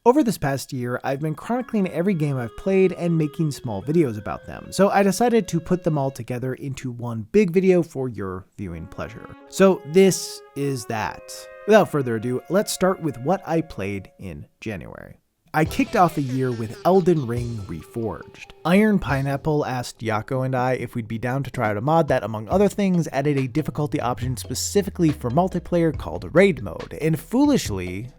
Over this past year, I've been chronicling every game I've played and making small videos about them, so I decided to put them all together into one big video for your viewing pleasure. So this is that. Without further ado, let's start with what I played in January. I kicked off the year with Elden Ring Reforged. Iron Pineapple asked Yako and I if we'd be down to try out a mod that, among other things, added a difficulty option specifically for multiplayer called Raid Mode, and foolishly,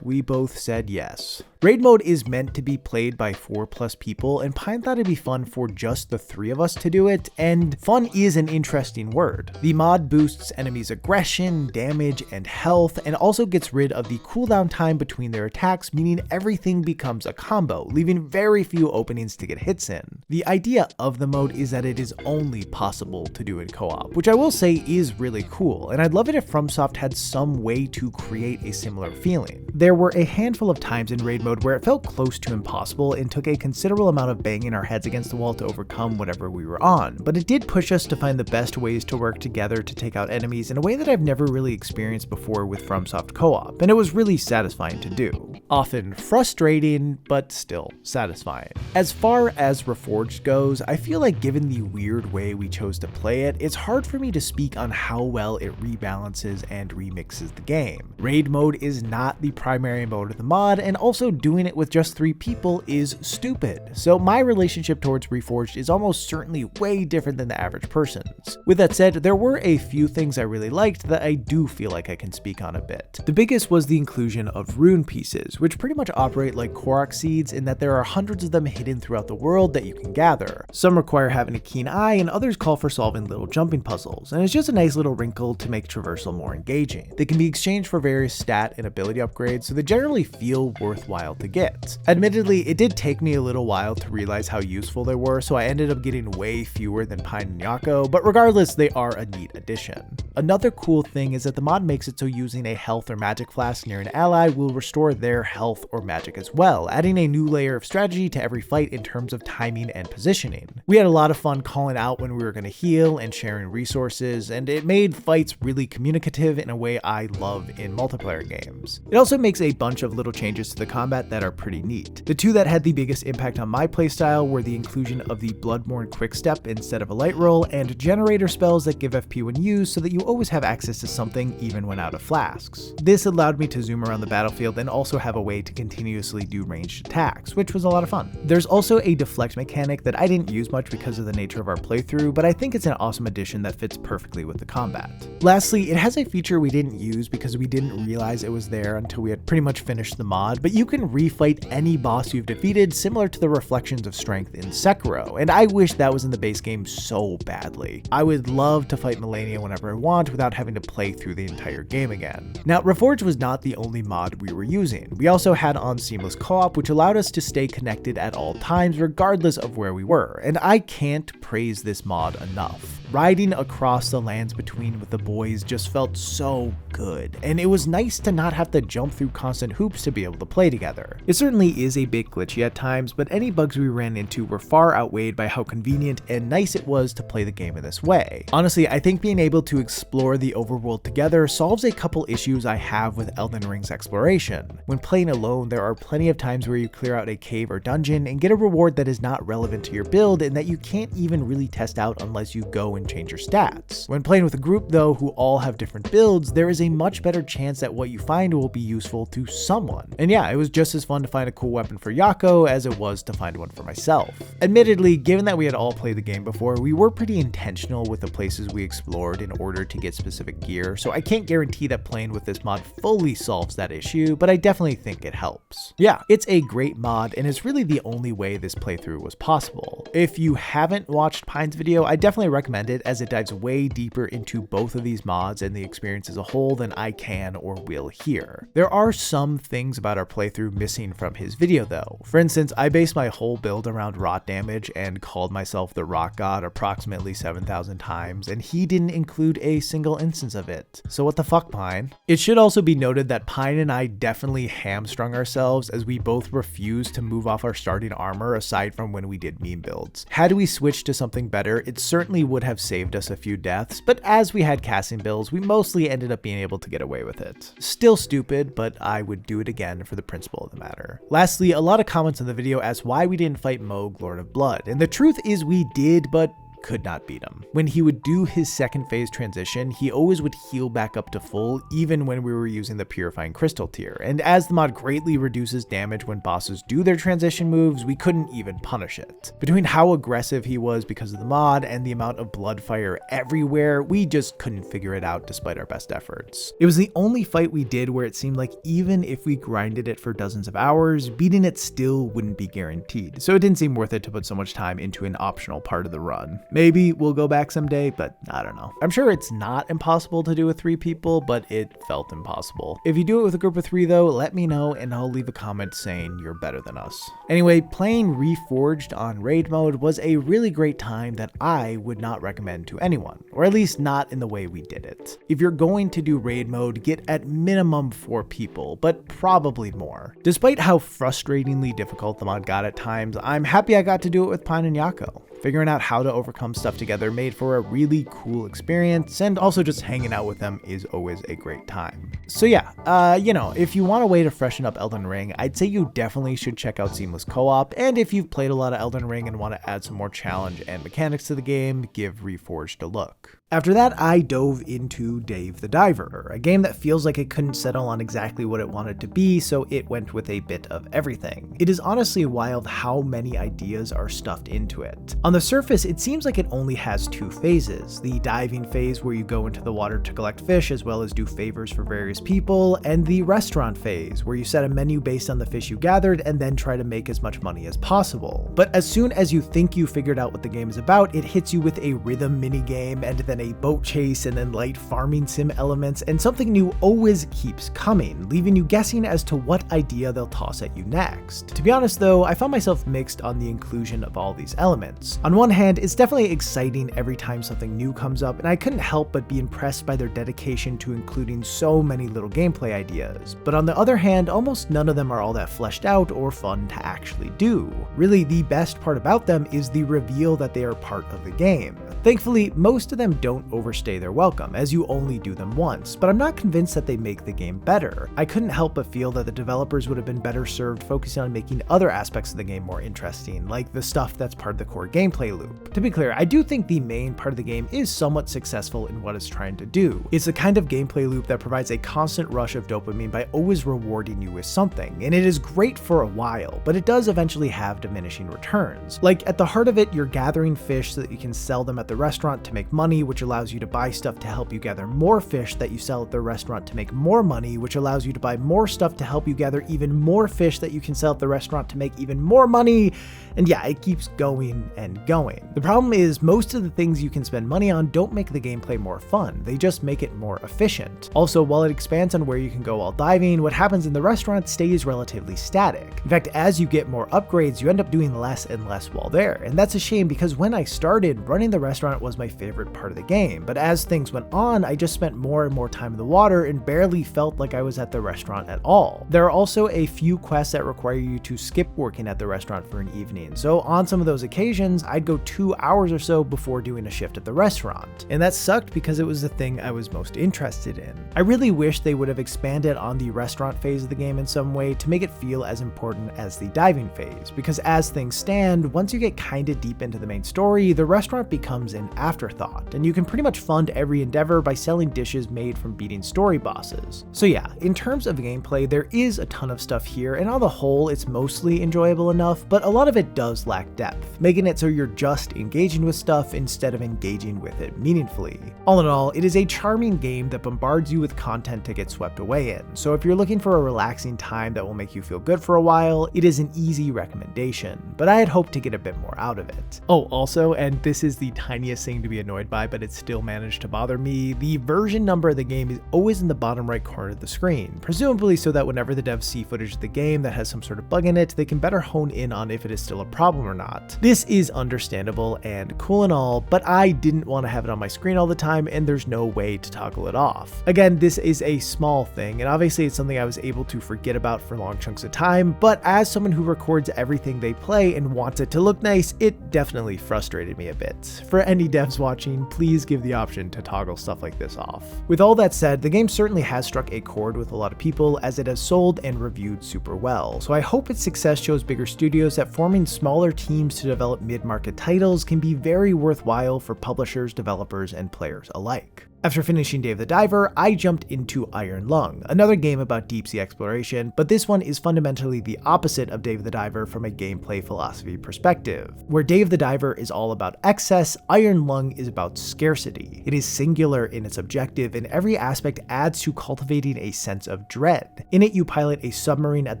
we both said yes. Raid mode is meant to be played by 4+ people, and Pine thought it'd be fun for just the 3 of us to do it, and fun is an interesting word. The mod boosts enemies' aggression, damage, and health, and also gets rid of the cooldown time between their attacks, meaning everything becomes a combo, leaving very few openings to get hits in. The idea of the mode is that it is only possible to do in co-op, which I will say is really cool, and I'd love it if FromSoft had some way to create a similar feeling. There were a handful of times in raid mode where it felt close to impossible and took a considerable amount of banging our heads against the wall to overcome whatever we were on, but it did push us to find the best ways to work together to take out enemies in a way that I've never really experienced before with FromSoft co-op, and it was really satisfying to do. Often frustrating, but still satisfying. As far as Reforged goes, I feel like given the weird way we chose to play it, it's hard for me to speak on how well it rebalances and remixes the game. Raid mode is not the primary mode of the mod, and also doing it with just 3 people is stupid. So my relationship towards Reforged is almost certainly way different than the average person's. With that said, there were a few things I really liked that I do feel like I can speak on a bit. The biggest was the inclusion of rune pieces, which pretty much operate like Korok seeds in that there are hundreds of them hidden throughout the world that you can gather. Some require having a keen eye, and others call for solving little jumping puzzles, and it's just a nice little wrinkle to make traversal more engaging. They can be exchanged for various stat and ability upgrades, so they generally feel worthwhile to get. Admittedly, it did take me a little while to realize how useful they were, so I ended up getting way fewer than Pine and Yako, but regardless, they are a neat addition. Another cool thing is that the mod makes it so using a health or magic flask near an ally will restore their health or magic as well, adding a new layer of strategy to every fight in terms of timing and positioning. We had a lot of fun calling out when we were going to heal and sharing resources, and it made fights really communicative in a way I love in multiplayer games. It also makes a bunch of little changes to the combat that are pretty neat. The 2 that had the biggest impact on my playstyle were the inclusion of the Bloodborne Quickstep instead of a light roll, and generator spells that give FP when used so that you always have access to something even when out of flasks. This allowed me to zoom around the battlefield and also have a way to continuously do ranged attacks, which was a lot of fun. There's also a deflect mechanic that I didn't use much because of the nature of our playthrough, but I think it's an awesome addition that fits perfectly with the combat. Lastly, it has a feature we didn't use because we didn't realize it was there until we had pretty much finished the mod, but you can refight any boss you've defeated, similar to the Reflections of Strength in Sekiro, and I wish that was in the base game so badly. I would love to fight Melania whenever I want without having to play through the entire game again. Now, Reforged was not the only mod we were using. We also had on seamless co-op, which allowed us to stay connected at all times regardless of where we were, and I can't praise this mod enough. Riding across the lands between with the boys just felt so good, and it was nice to not have to jump through constant hoops to be able to play together. It certainly is a bit glitchy at times, but any bugs we ran into were far outweighed by how convenient and nice it was to play the game in this way. Honestly, I think being able to explore the overworld together solves a couple issues I have with Elden Ring's exploration. When playing alone, there are plenty of times where you clear out a cave or dungeon and get a reward that is not relevant to your build and that you can't even really test out unless you go and change your stats. When playing with a group though, who all have different builds, there is a much better chance that what you find will be useful to someone. And yeah, it was just as fun to find a cool weapon for Yako as it was to find one for myself. Admittedly, given that we had all played the game before, we were pretty intentional with the places we explored in order to get specific gear, so I can't guarantee that playing with this mod fully solves that issue, but I definitely think it helps. Yeah, it's a great mod, and it's really the only way this playthrough was possible. If you haven't watched Pine's video, I definitely recommend it, as it dives way deeper into both of these mods and the experience as a whole than I can or will here. There are some things about our playthrough missing from his video though. For instance, I based my whole build around rot damage and called myself the Rock God approximately 7,000 times, and he didn't include a single instance of it. So what the fuck, Pine? It should also be noted that Pine and I definitely hamstrung ourselves as we both refused to move off our starting armor aside from when we did meme builds. Had we switched to something better, it certainly would have have saved us a few deaths, but as we had casting bills, we mostly ended up being able to get away with it. Still stupid, but I would do it again for the principle of the matter. Lastly, a lot of comments in the video asked why we didn't fight Mohg, Lord of Blood, and the truth is we did, but could not beat him. When he would do his second phase transition, he always would heal back up to full even when we were using the Purifying Crystal tier, and as the mod greatly reduces damage when bosses do their transition moves, we couldn't even punish it. Between how aggressive he was because of the mod and the amount of blood fire everywhere, we just couldn't figure it out despite our best efforts. It was the only fight we did where it seemed like even if we grinded it for dozens of hours, beating it still wouldn't be guaranteed, so it didn't seem worth it to put so much time into an optional part of the run. Maybe we'll go back someday, but I don't know. I'm sure it's not impossible to do with 3 people, but it felt impossible. If you do it with a group of 3 though, let me know and I'll leave a comment saying you're better than us. Anyway, playing Reforged on raid mode was a really great time that I would not recommend to anyone, or at least not in the way we did it. If you're going to do raid mode, get at minimum 4 people, but probably more. Despite how frustratingly difficult the mod got at times, I'm happy I got to do it with Pine and Yako. Figuring out how to overcome stuff together made for a really cool experience, and also just hanging out with them is always a great time. So yeah, you know, if you want a way to freshen up Elden Ring, I'd say you definitely should check out Seamless Co-op, and if you've played a lot of Elden Ring and want to add some more challenge and mechanics to the game, give Reforged a look. After that, I dove into Dave the Diver, a game that feels like it couldn't settle on exactly what it wanted to be, so it went with a bit of everything. It is honestly wild how many ideas are stuffed into it. On the surface, it seems like it only has 2 phases, the diving phase where you go into the water to collect fish as well as do favors for various people, and the restaurant phase where you set a menu based on the fish you gathered and then try to make as much money as possible. But as soon as you think you figured out what the game is about, it hits you with a rhythm minigame and then a boat chase and then light farming sim elements, and something new always keeps coming, leaving you guessing as to what idea they'll toss at you next. To be honest though, I found myself mixed on the inclusion of all these elements. On one hand, it's definitely exciting every time something new comes up, and I couldn't help but be impressed by their dedication to including so many little gameplay ideas. But on the other hand, almost none of them are all that fleshed out or fun to actually do. Really, the best part about them is the reveal that they are part of the game. Thankfully, most of them don't overstay their welcome, as you only do them once, but I'm not convinced that they make the game better. I couldn't help but feel that the developers would have been better served focusing on making other aspects of the game more interesting, like the stuff that's part of the core gameplay loop. To be clear, I do think the main part of the game is somewhat successful in what it's trying to do. It's the kind of gameplay loop that provides a constant rush of dopamine by always rewarding you with something, and it is great for a while, but it does eventually have diminishing returns. Like, at the heart of it, you're gathering fish so that you can sell them at the restaurant to make money, which allows you to buy stuff to help you gather more fish that you sell at the restaurant to make more money, which allows you to buy more stuff to help you gather even more fish that you can sell at the restaurant to make even more money, and yeah, it keeps going and going. The problem is most of the things you can spend money on don't make the gameplay more fun, they just make it more efficient. Also, while it expands on where you can go while diving, what happens in the restaurant stays relatively static. In fact, as you get more upgrades, you end up doing less and less while there, and that's a shame because when I started, running the restaurant was my favorite part of the game, but as things went on, I just spent more and more time in the water and barely felt like I was at the restaurant at all. There are also a few quests that require you to skip working at the restaurant for an evening, so on some of those occasions, I'd go 2 hours or so before doing a shift at the restaurant, and that sucked because it was the thing I was most interested in. I really wish they would have expanded on the restaurant phase of the game in some way to make it feel as important as the diving phase, because as things stand, once you get kinda deep into the main story, the restaurant becomes an afterthought, and you can pretty much fund every endeavor by selling dishes made from beating story bosses. So yeah, in terms of gameplay, there is a ton of stuff here, and on the whole, it's mostly enjoyable enough, but a lot of it does lack depth, making it so you're just engaging with stuff instead of engaging with it meaningfully. All in all, it is a charming game that bombards you with content to get swept away in, so if you're looking for a relaxing time that will make you feel good for a while, it is an easy recommendation, but I had hoped to get a bit more out of it. Oh, also, and this is the tiniest thing to be annoyed by, but it still managed to bother me, the version number of the game is always in the bottom right corner of the screen, presumably so that whenever the devs see footage of the game that has some sort of bug in it, they can better hone in on if it is still a problem or not. This is understandable and cool and all, but I didn't want to have it on my screen all the time and there's no way to toggle it off. Again, this is a small thing and obviously it's something I was able to forget about for long chunks of time, but as someone who records everything they play and wants it to look nice, it definitely frustrated me a bit. For any devs watching, please give the option to toggle stuff like this off. With all that said, the game certainly has struck a chord with a lot of people as it has sold and reviewed super well, so I hope its success shows bigger studios that forming smaller teams to develop mid-market titles can be very worthwhile for publishers, developers, and players alike. After finishing Dave the Diver, I jumped into Iron Lung, another game about deep sea exploration, but this one is fundamentally the opposite of Dave the Diver from a gameplay philosophy perspective. Where Dave the Diver is all about excess, Iron Lung is about scarcity. It is singular in its objective, and every aspect adds to cultivating a sense of dread. In it, you pilot a submarine at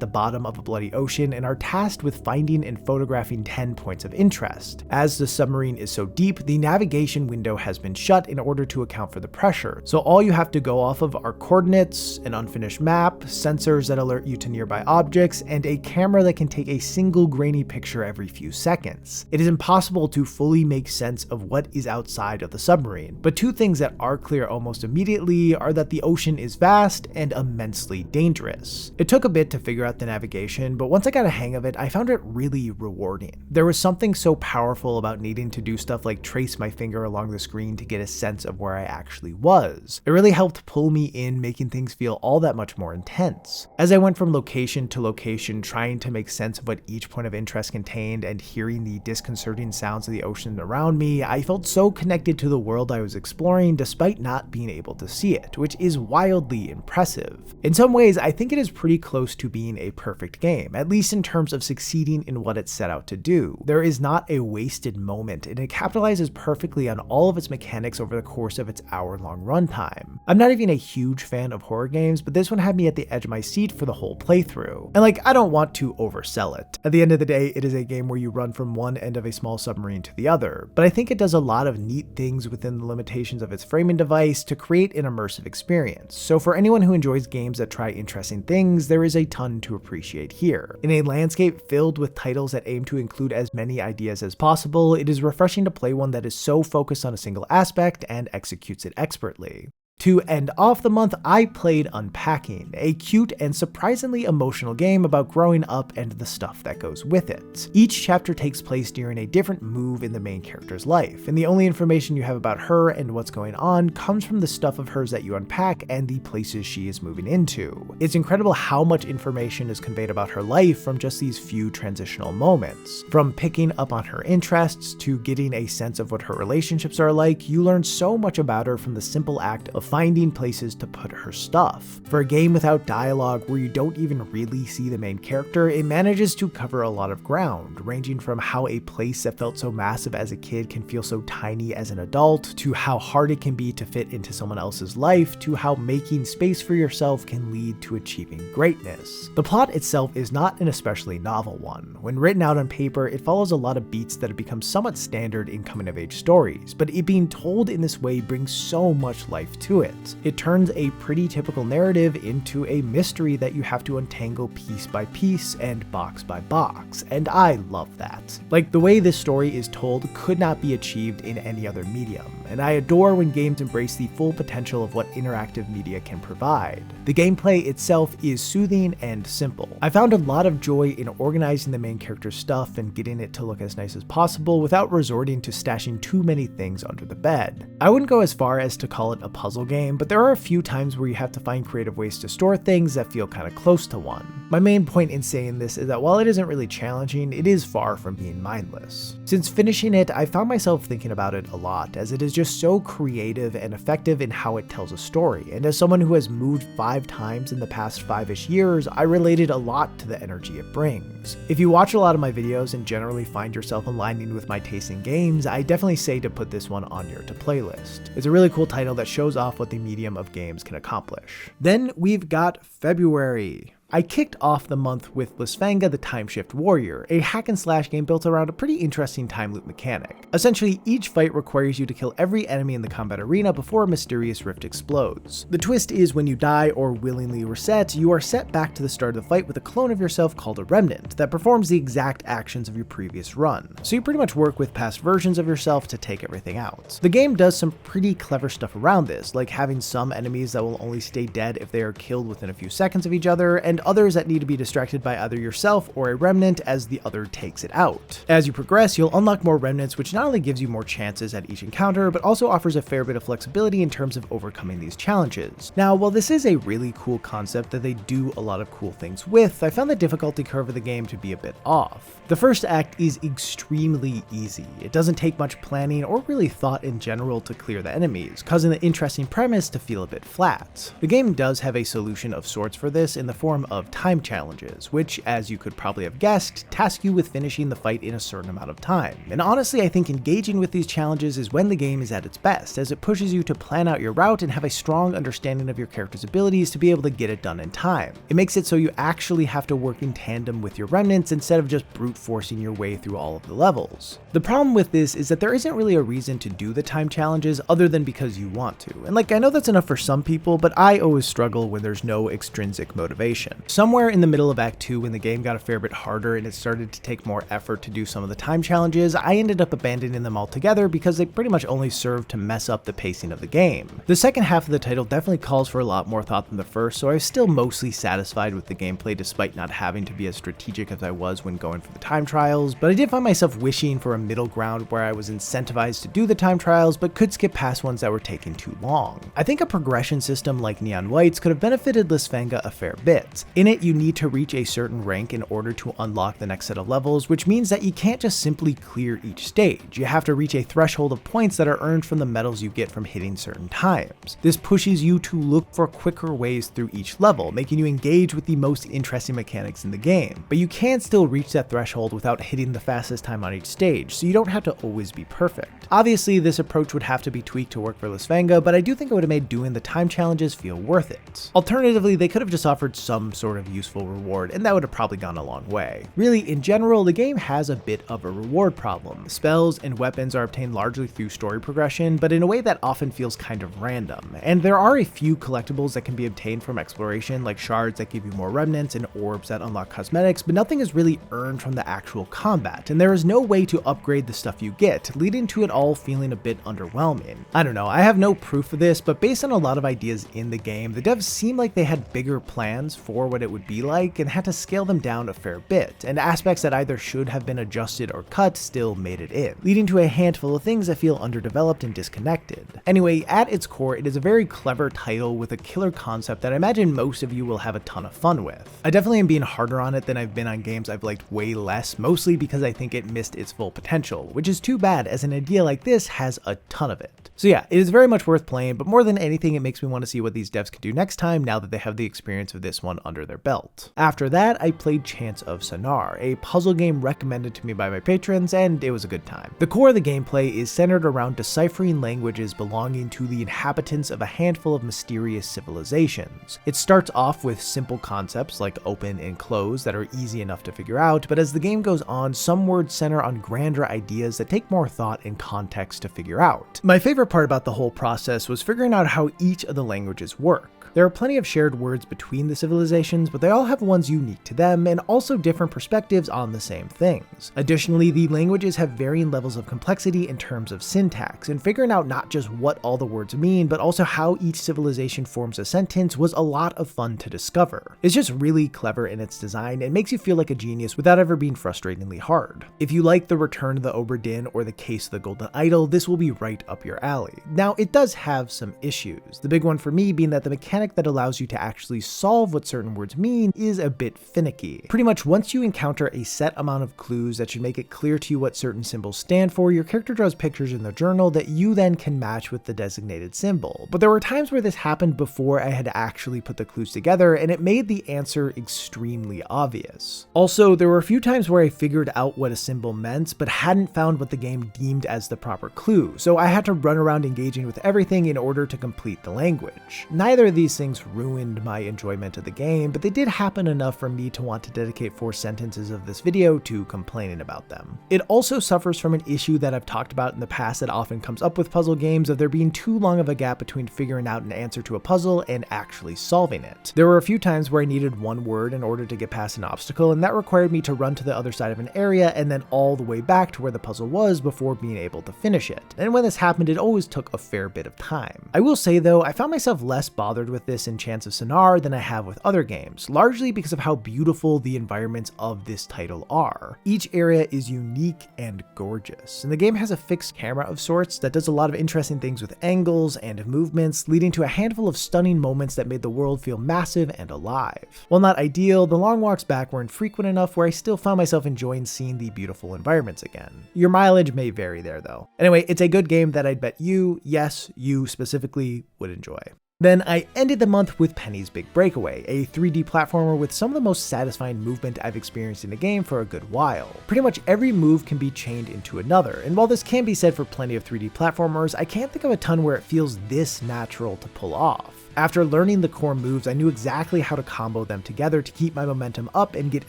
the bottom of a bloody ocean and are tasked with finding and photographing 10 points of interest. As the submarine is so deep, the navigation window has been shut in order to account for the pressure, so all you have to go off of are coordinates, an unfinished map, sensors that alert you to nearby objects, and a camera that can take a single grainy picture every few seconds. It is impossible to fully make sense of what is outside of the submarine, but two things that are clear almost immediately are that the ocean is vast and immensely dangerous. It took a bit to figure out the navigation, but once I got a hang of it, I found it really rewarding. There was something so powerful about needing to do stuff like trace my finger along the screen to get a sense of where I actually was. It really helped pull me in, making things feel all that much more intense. As I went from location to location trying to make sense of what each point of interest contained and hearing the disconcerting sounds of the ocean around me, I felt so connected to the world I was exploring despite not being able to see it, which is wildly impressive. In some ways, I think it is pretty close to being a perfect game, at least in terms of succeeding in what it set out to do. There is not a wasted moment, and it capitalizes perfectly on all of its mechanics over the course of its hour-long runtime. I'm not even a huge fan of horror games, but this one had me at the edge of my seat for the whole playthrough. And I don't want to oversell it. At the end of the day, it is a game where you run from one end of a small submarine to the other, but I think it does a lot of neat things within the limitations of its framing device to create an immersive experience. So for anyone who enjoys games that try interesting things, there is a ton to appreciate here. In a landscape filled with titles that aim to include as many ideas as possible, it is refreshing to play one that is so focused on a single aspect and executes it expertly. To end off the month, I played Unpacking, a cute and surprisingly emotional game about growing up and the stuff that goes with it. Each chapter takes place during a different move in the main character's life, and the only information you have about her and what's going on comes from the stuff of hers that you unpack and the places she is moving into. It's incredible how much information is conveyed about her life from just these few transitional moments. From picking up on her interests to getting a sense of what her relationships are like, you learn so much about her from the simple act of finding places to put her stuff. For a game without dialogue where you don't even really see the main character, it manages to cover a lot of ground, ranging from how a place that felt so massive as a kid can feel so tiny as an adult, to how hard it can be to fit into someone else's life, to how making space for yourself can lead to achieving greatness. The plot itself is not an especially novel one. When written out on paper, it follows a lot of beats that have become somewhat standard in coming-of-age stories, but it being told in this way brings so much life to it. It turns a pretty typical narrative into a mystery that you have to untangle piece by piece and box by box, and I love that. The way this story is told could not be achieved in any other medium, and I adore when games embrace the full potential of what interactive media can provide. The gameplay itself is soothing and simple. I found a lot of joy in organizing the main character's stuff and getting it to look as nice as possible without resorting to stashing too many things under the bed. I wouldn't go as far as to call it a puzzle game, but there are a few times where you have to find creative ways to store things that feel kind of close to one. My main point in saying this is that while it isn't really challenging, it is far from being mindless. Since finishing it, I found myself thinking about it a lot, as it is just so creative and effective in how it tells a story, and as someone who has moved 5 times in the past 5-ish years, I related a lot to the energy it brings. If you watch a lot of my videos and generally find yourself aligning with my taste in games, I definitely say to put this one on your to-play list. It's a really cool title that shows off what the medium of games can accomplish. Then we've got February. I kicked off the month with Lysfanga the Timeshift Warrior, a hack and slash game built around a pretty interesting time loop mechanic. Essentially, each fight requires you to kill every enemy in the combat arena before a mysterious rift explodes. The twist is when you die or willingly reset, you are set back to the start of the fight with a clone of yourself called a Remnant that performs the exact actions of your previous run. So you pretty much work with past versions of yourself to take everything out. The game does some pretty clever stuff around this, like having some enemies that will only stay dead if they are killed within a few seconds of each other, and others that need to be distracted by either yourself or a Remnant as the other takes it out. As you progress, you'll unlock more Remnants, which not only gives you more chances at each encounter, but also offers a fair bit of flexibility in terms of overcoming these challenges. Now, while this is a really cool concept that they do a lot of cool things with, I found the difficulty curve of the game to be a bit off. The first act is extremely easy. It doesn't take much planning or really thought in general to clear the enemies, causing the interesting premise to feel a bit flat. The game does have a solution of sorts for this in the form of time challenges, which, as you could probably have guessed, task you with finishing the fight in a certain amount of time. And honestly, I think engaging with these challenges is when the game is at its best, as it pushes you to plan out your route and have a strong understanding of your character's abilities to be able to get it done in time. It makes it so you actually have to work in tandem with your Remnants instead of just brute forcing your way through all of the levels. The problem with this is that there isn't really a reason to do the time challenges other than because you want to. And I know that's enough for some people, but I always struggle when there's no extrinsic motivation. Somewhere in the middle of Act 2, when the game got a fair bit harder and it started to take more effort to do some of the time challenges, I ended up abandoning them altogether because they pretty much only served to mess up the pacing of the game. The second half of the title definitely calls for a lot more thought than the first, so I was still mostly satisfied with the gameplay despite not having to be as strategic as I was when going for the time trials, but I did find myself wishing for a middle ground where I was incentivized to do the time trials but could skip past ones that were taking too long. I think a progression system like Neon White's could have benefited Lysfanga a fair bit. In it, you need to reach a certain rank in order to unlock the next set of levels, which means that you can't just simply clear each stage. You have to reach a threshold of points that are earned from the medals you get from hitting certain times. This pushes you to look for quicker ways through each level, making you engage with the most interesting mechanics in the game. But you can still reach that threshold without hitting the fastest time on each stage, so you don't have to always be perfect. Obviously, this approach would have to be tweaked to work for Lysfanga, but I do think it would have made doing the time challenges feel worth it. Alternatively, they could have just offered some sort of useful reward, and that would have probably gone a long way. Really, in general, the game has a bit of a reward problem. Spells and weapons are obtained largely through story progression, but in a way that often feels kind of random. And there are a few collectibles that can be obtained from exploration, like shards that give you more Remnants and orbs that unlock cosmetics, but nothing is really earned from the actual combat, and there is no way to upgrade the stuff you get, leading to it all feeling a bit underwhelming. I don't know, I have no proof of this, but based on a lot of ideas in the game, the devs seemed like they had bigger plans for what it would be like and had to scale them down a fair bit, and aspects that either should have been adjusted or cut still made it in, leading to a handful of things that feel underdeveloped and disconnected. Anyway, at its core, it is a very clever title with a killer concept that I imagine most of you will have a ton of fun with. I definitely am being harder on it than I've been on games I've liked way less, mostly because I think it missed its full potential, which is too bad as an idea like this has a ton of it. So yeah, it is very much worth playing, but more than anything, it makes me want to see what these devs can do next time now that they have the experience of this one under their belt. After that, I played Chants of Sennaar, a puzzle game recommended to me by my patrons, and it was a good time. The core of the gameplay is centered around deciphering languages belonging to the inhabitants of a handful of mysterious civilizations. It starts off with simple concepts like open and close that are easy enough to figure out, but as the game goes on, some words center on grander ideas that take more thought and context to figure out. My favorite part about the whole process was figuring out how each of the languages work. There are plenty of shared words between the civilizations, but they all have ones unique to them and also different perspectives on the same things. Additionally, the languages have varying levels of complexity in terms of syntax, and figuring out not just what all the words mean, but also how each civilization forms a sentence was a lot of fun to discover. It's just really clever in its design and makes you feel like a genius without ever being frustratingly hard. If you like The Return of the Obra Dinn or The Case of the Golden Idol, this will be right up your alley. Now, it does have some issues, the big one for me being that the mechanic that allows you to actually solve what certain words mean is a bit finicky. Pretty much once you encounter a set amount of clues that should make it clear to you what certain symbols stand for, your character draws pictures in their journal that you then can match with the designated symbol. But there were times where this happened before I had actually put the clues together, and it made the answer extremely obvious. Also, there were a few times where I figured out what a symbol meant, but hadn't found what the game deemed as the proper clue, so I had to run around engaging with everything in order to complete the language. Neither of these these things ruined my enjoyment of the game, but they did happen enough for me to want to dedicate 4 sentences of this video to complaining about them. It also suffers from an issue that I've talked about in the past that often comes up with puzzle games, of there being too long of a gap between figuring out an answer to a puzzle and actually solving it. There were a few times where I needed one word in order to get past an obstacle, and that required me to run to the other side of an area and then all the way back to where the puzzle was before being able to finish it. And when this happened, it always took a fair bit of time. I will say though, I found myself less bothered with this in Chants of Sennaar than I have with other games, largely because of how beautiful the environments of this title are. Each area is unique and gorgeous, and the game has a fixed camera of sorts that does a lot of interesting things with angles and movements, leading to a handful of stunning moments that made the world feel massive and alive. While not ideal, the long walks back weren't frequent enough where I still found myself enjoying seeing the beautiful environments again. Your mileage may vary there though. Anyway, it's a good game that I'd bet you, yes, you specifically, would enjoy. Then I ended the month with Penny's Big Breakaway, a 3D platformer with some of the most satisfying movement I've experienced in a game for a good while. Pretty much every move can be chained into another, and while this can be said for plenty of 3D platformers, I can't think of a ton where it feels this natural to pull off. After learning the core moves, I knew exactly how to combo them together to keep my momentum up and get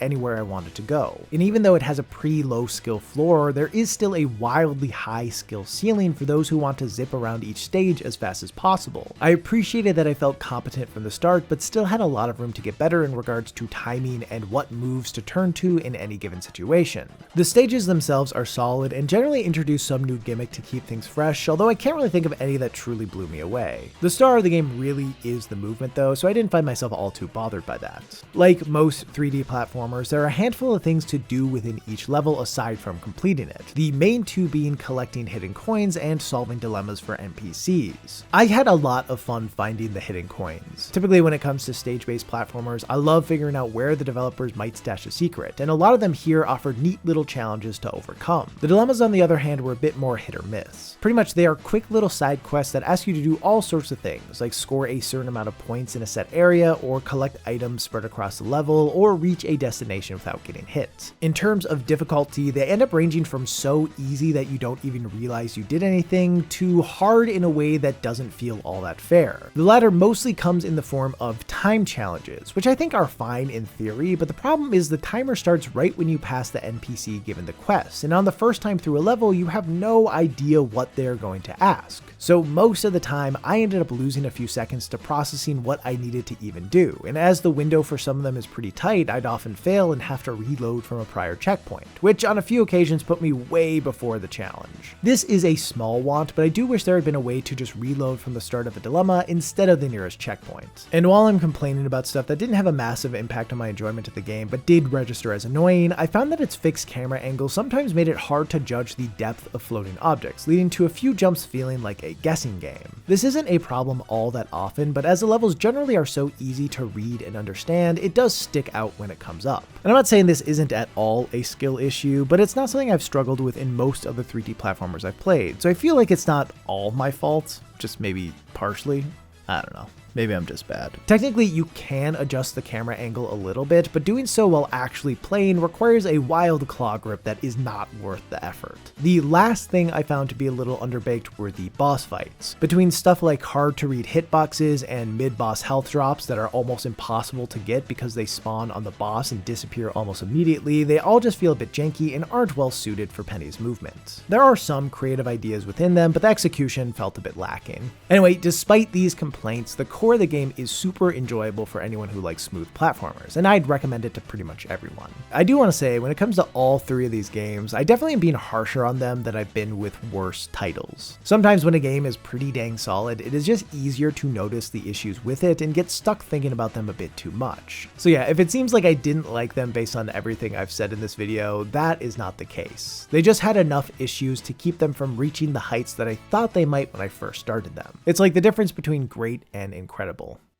anywhere I wanted to go. And even though it has a pretty low skill floor, there is still a wildly high skill ceiling for those who want to zip around each stage as fast as possible. I appreciated that I felt competent from the start, but still had a lot of room to get better in regards to timing and what moves to turn to in any given situation. The stages themselves are solid and generally introduce some new gimmick to keep things fresh, although I can't really think of any that truly blew me away. The star of the game really is the movement though, so I didn't find myself all too bothered by that. Like most 3D platformers, there are a handful of things to do within each level aside from completing it, the main two being collecting hidden coins and solving dilemmas for NPCs. I had a lot of fun finding the hidden coins. Typically when it comes to stage-based platformers, I love figuring out where the developers might stash a secret, and a lot of them here offered neat little challenges to overcome. The dilemmas on the other hand were a bit more hit or miss. Pretty much they are quick little side quests that ask you to do all sorts of things, like score a certain amount of points in a set area, or collect items spread across the level, or reach a destination without getting hit. In terms of difficulty, they end up ranging from so easy that you don't even realize you did anything, to hard in a way that doesn't feel all that fair. The latter mostly comes in the form of time challenges, which I think are fine in theory, but the problem is the timer starts right when you pass the NPC given the quest, and on the first time through a level, you have no idea what they're going to ask. So most of the time, I ended up losing a few seconds to processing what I needed to even do, and as the window for some of them is pretty tight, I'd often fail and have to reload from a prior checkpoint, which on a few occasions put me way before the challenge. This is a small want, but I do wish there had been a way to just reload from the start of a dilemma instead of the nearest checkpoint. And while I'm complaining about stuff that didn't have a massive impact on my enjoyment of the game, but did register as annoying, I found that its fixed camera angle sometimes made it hard to judge the depth of floating objects, leading to a few jumps feeling like a guessing game. This isn't a problem all that often, but as the levels generally are so easy to read and understand, it does stick out when it comes up. And I'm not saying this isn't at all a skill issue, but it's not something I've struggled with in most of the 3D platformers I've played, so I feel like it's not all my fault, just maybe partially. I don't know. Maybe I'm just bad. Technically, you can adjust the camera angle a little bit, but doing so while actually playing requires a wild claw grip that is not worth the effort. The last thing I found to be a little underbaked were the boss fights. Between stuff like hard to read hitboxes and mid-boss health drops that are almost impossible to get because they spawn on the boss and disappear almost immediately, they all just feel a bit janky and aren't well suited for Penny's movement. There are some creative ideas within them, but the execution felt a bit lacking. Anyway, despite these complaints, the core of the game is super enjoyable for anyone who likes smooth platformers, and I'd recommend it to pretty much everyone. I do want to say, when it comes to all three of these games, I definitely am being harsher on them than I've been with worse titles. Sometimes when a game is pretty dang solid, it is just easier to notice the issues with it and get stuck thinking about them a bit too much. So yeah, if it seems like I didn't like them based on everything I've said in this video, that is not the case. They just had enough issues to keep them from reaching the heights that I thought they might when I first started them. It's like the difference between great and incredible.